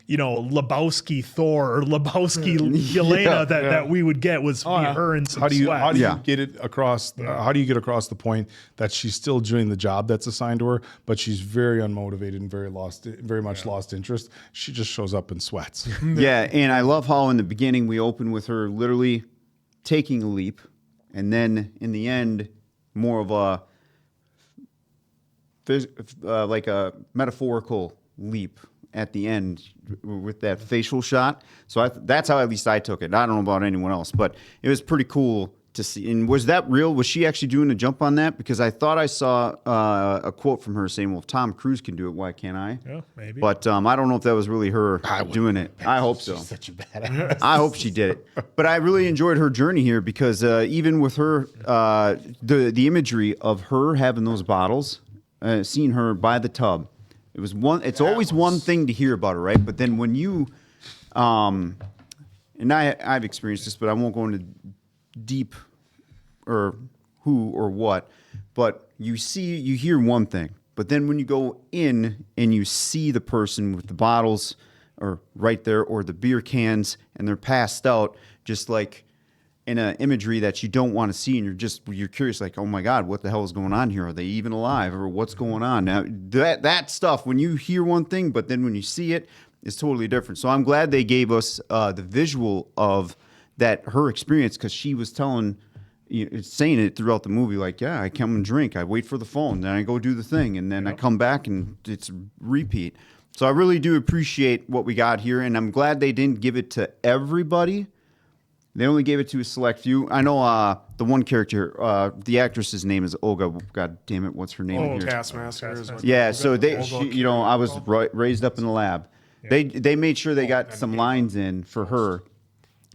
you know, Lebowski Thor or Lebowski Yelena that we would get was her and some sweat. How do you get it across? How do you get across the point that she's still doing the job that's assigned to her, but she's very unmotivated and very much lost interest? She just shows up in sweats. Yeah, and I love how in the beginning we open with her literally taking a leap, and then in the end, more of a like a metaphorical leap at the end with that facial shot. So that's how at least I took it. I don't know about anyone else, but it was pretty cool to see. And was that real? Was she actually doing a jump on that? Because I thought I saw a quote from her saying, well, if Tom Cruise can do it, why can't I? Yeah, maybe. But I don't know if that was really her doing it. I hope so. She's such a badass. I hope she did it. But I really enjoyed her journey here because even with her, the imagery of her having those bottles, seeing her by the tub, it's always one thing to hear about her, right? But then when you, and I've experienced this, but I won't go into deep or who or what, but you hear one thing, but then when you go in and you see the person with the bottles or right there or the beer cans and they're passed out, just like in an imagery that you don't want to see, and you're curious, like, oh my God, what the hell is going on here? Are they even alive, or what's going on? Now that stuff, when you hear one thing, but then when you see it, it's totally different. So I'm glad they gave us the visual of her experience, because she was saying it throughout the movie, like, yeah, I come and drink, I wait for the phone, then I go do the thing, and then I come back and it's repeat. So I really do appreciate what we got here, and I'm glad they didn't give it to everybody. They only gave it to a select few. I know the one character, the actress's name is Olga. God damn it, what's her name? Taskmaster. Yeah, so I was raised up in the lab. Yeah. They made sure they got some lines in for her.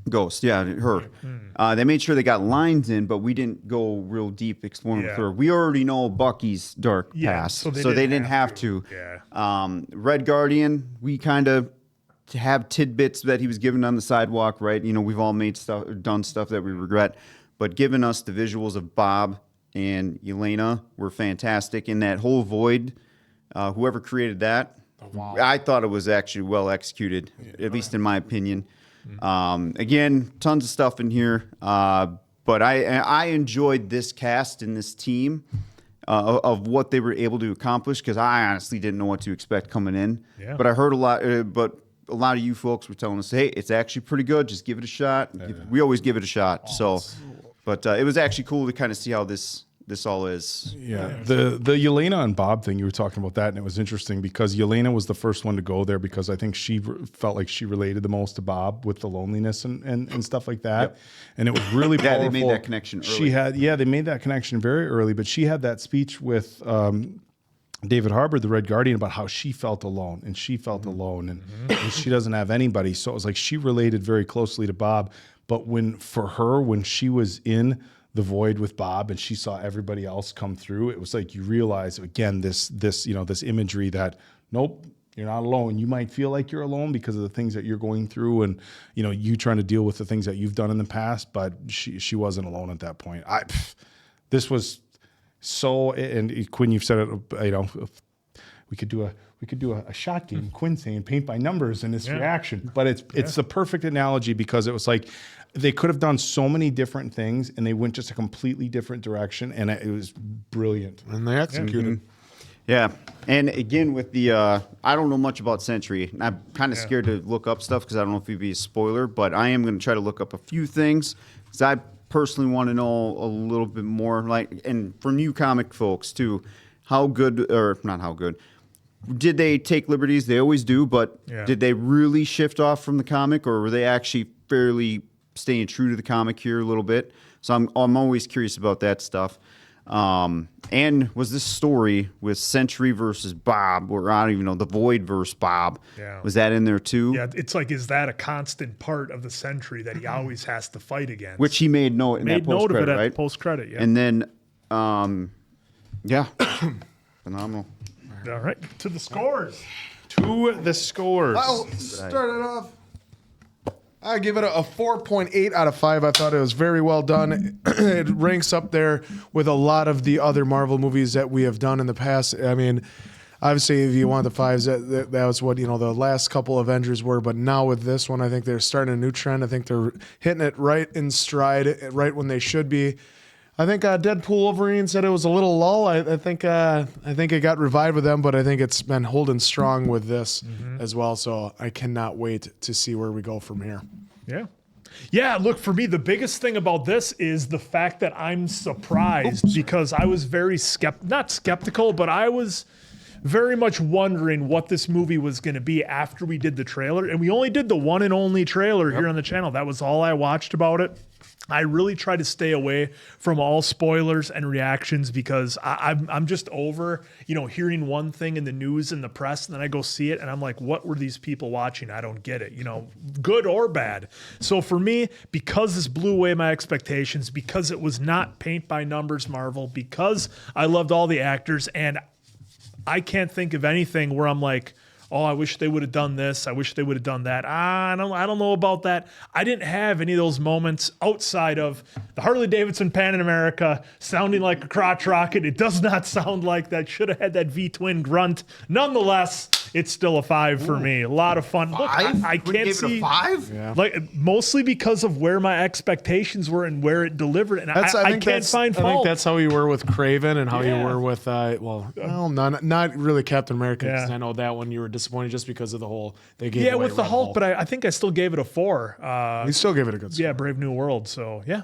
Ghost, yeah, her. They made sure they got lines in, but we didn't go real deep exploring with her. We already know Bucky's dark past, so they didn't have to. Yeah. Red Guardian, we kind of to have tidbits that he was given on the sidewalk, right? You know, we've all done stuff that we regret, but giving us the visuals of Bob and Yelena were fantastic. In that whole void, whoever created that, I thought it was actually well executed, at least in my opinion. Again, tons of stuff in here, but I enjoyed this cast and this team of what they were able to accomplish, because I honestly didn't know what to expect coming in. Yeah. But I heard a lot of you folks were telling us, hey, it's actually pretty good. Just give it a shot. We always give it a shot. But it was actually cool to kind of see how this all is. Yeah. The Yelena and Bob thing, you were talking about that, and it was interesting because Yelena was the first one to go there because I think she felt like she related the most to Bob with the loneliness and stuff like that. Yep. And it was really powerful. Yeah, they made that connection early. They made that connection very early, but she had that speech with David Harbour, the Red Guardian, about how she felt alone, and she felt alone, and she doesn't have anybody. So it was like she related very closely to Bob. But when she was in the void with Bob and she saw everybody else come through, it was like you realize again this imagery that nope, you're not alone. You might feel like you're alone because of the things that you're going through, and you trying to deal with the things that you've done in the past. But she wasn't alone at that point. This was. So, and Quinn, you've said it. We could do a shot game. Quinn saying paint by numbers in this reaction, but it's the perfect analogy because it was like they could have done so many different things and they went just a completely different direction, and it was brilliant. And they executed. Yeah, and again with the I don't know much about Sentry. I'm kind of scared to look up stuff because I don't know if it'd be a spoiler, but I am going to try to look up a few things because I personally want to know a little bit more, and from you comic folks too, how good, or not how good, did they take liberties? They always do, but did they really shift off from the comic, or were they actually fairly staying true to the comic here a little bit? So I'm always curious about that stuff. And was this story with Sentry versus Bob, or I don't even know, the Void versus Bob? Yeah. Was that in there too? Yeah, it's like, is that a constant part of the Sentry that he always has to fight against? Which he made note in that post credit, at right? the post credit, yeah. And then, yeah, phenomenal. All right, to the scores. To the scores. I'll start it off. I give it a 4.8 out of 5. I thought it was very well done. It ranks up there with a lot of the other Marvel movies that we have done in the past. I mean, obviously, if you want the fives, that was what, the last couple Avengers were. But now with this one, I think they're starting a new trend. I think they're hitting it right in stride, right when they should be. I think Deadpool Wolverine said it was a little lull. I think it got revived with them, but I think it's been holding strong with this as well. So I cannot wait to see where we go from here. Yeah. Yeah, look, for me, the biggest thing about this is the fact that I'm surprised because I was very not skeptical, but I was very much wondering what this movie was going to be after we did the trailer. And we only did the one and only trailer here on the channel. That was all I watched about it. I really try to stay away from all spoilers and reactions because I'm just over, hearing one thing in the news and the press, and then I go see it and I'm like, what were these people watching? I don't get it, good or bad. So for me, because this blew away my expectations, because it was not paint by numbers Marvel, because I loved all the actors, and I can't think of anything where I'm like, oh, I wish they would have done this. I wish they would have done that. I don't know about that. I didn't have any of those moments outside of the Harley Davidson Pan America sounding like a crotch rocket. It does not sound like that. Should have had that V-twin grunt. Nonetheless, it's still a 5 for me. A lot of fun. Look, I can't see. It a 5? Yeah. Like mostly because of where my expectations were and where it delivered, and I can't find fault. I think that's how you were with Craven and how you were with not really Captain America, because I know that one you were disappointed just because of the whole they gave away with the Hulk, but I think I still gave it a 4. We still gave it a good score. Yeah, Brave New World. So yeah,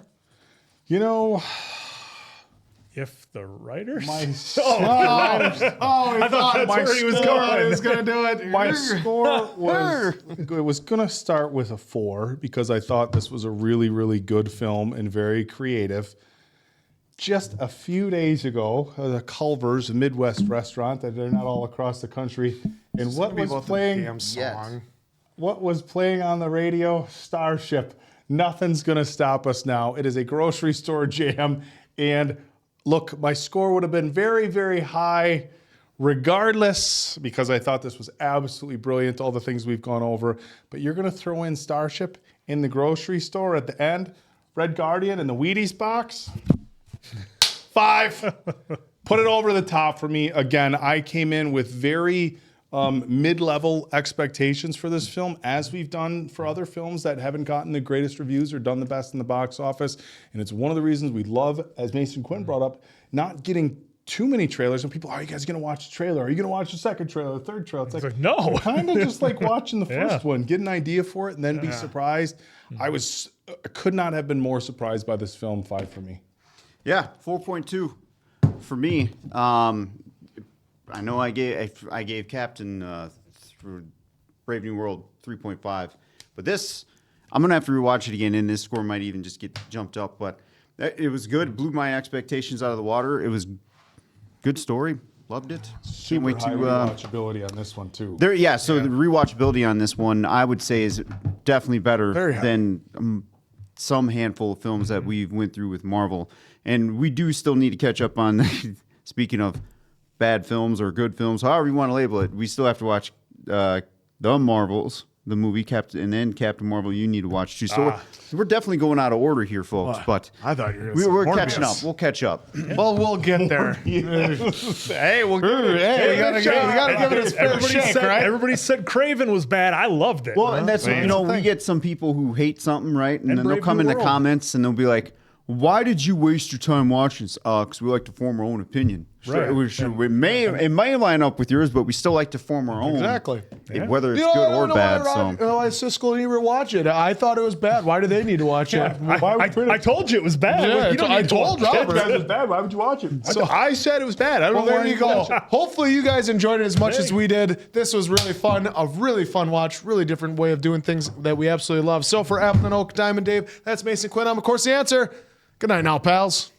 if the writers, I thought that's where he was going. He was going to do it. My score was going to start with a 4 because I thought this was a really, really good film and very creative. Just a few days ago, the Culver's, a Midwest restaurant that they're not all across the country, and what was playing? What was playing on the radio? Starship. Nothing's gonna stop us now. It is a grocery store jam, and look, my score would have been very, very high, regardless, because I thought this was absolutely brilliant. All the things we've gone over, but you're gonna throw in Starship in the grocery store at the end, Red Guardian in the Wheaties box. 5. Put it over the top for me. Again, I came in with very mid-level expectations for this film, as we've done for other films that haven't gotten the greatest reviews or done the best in the box office. And it's one of the reasons we love, as Mason Quinn brought up, not getting too many trailers. And people, are you guys going to watch the trailer? Are you going to watch the second trailer, the third trailer? It's like no. Kind of just like watching the first one, get an idea for it, and then be surprised. I could not have been more surprised by this film. 5 for me. Yeah, 4.2 for me. I know I gave Captain through Brave New World 3.5, but this I'm gonna have to rewatch it again, and this score might even just get jumped up. But it was good. Blew my expectations out of the water. It was good story. Loved it. Super wait high to rewatchability on this one too. The rewatchability on this one, I would say, is definitely better than some handful of films that we went through with Marvel. And we do still need to catch up on, speaking of bad films or good films, however you want to label it, we still have to watch The Marvels, the movie, and then Captain Marvel you need to watch too. So we're definitely going out of order here, folks. But I thought you we're catching up. We'll catch up. Well, we'll get there. Hey, we gotta give it a fair shake, right? Everybody said Craven was bad. I loved it. Well, and that's we get some people who hate something, right? And then they'll come in the comments and they'll be like, why did you waste your time watching this? Because we like to form our own opinion. Right. It may line up with yours, but we still like to form our own. Exactly. Whether it's good or bad. Why Siskel and Ebert watch it? I thought it was bad. Why do they need to watch it? I told you it was bad. Yeah, I told Robert it was bad. Why would you watch it? So I said it was bad. I don't know where you go. Hopefully you guys enjoyed it as much as we did. This was really fun. A really fun watch. Really different way of doing things that we absolutely love. So for Apple and Oak, Diamond Dave, that's Mason Quinn. I'm of course the answer. Good night now, pals.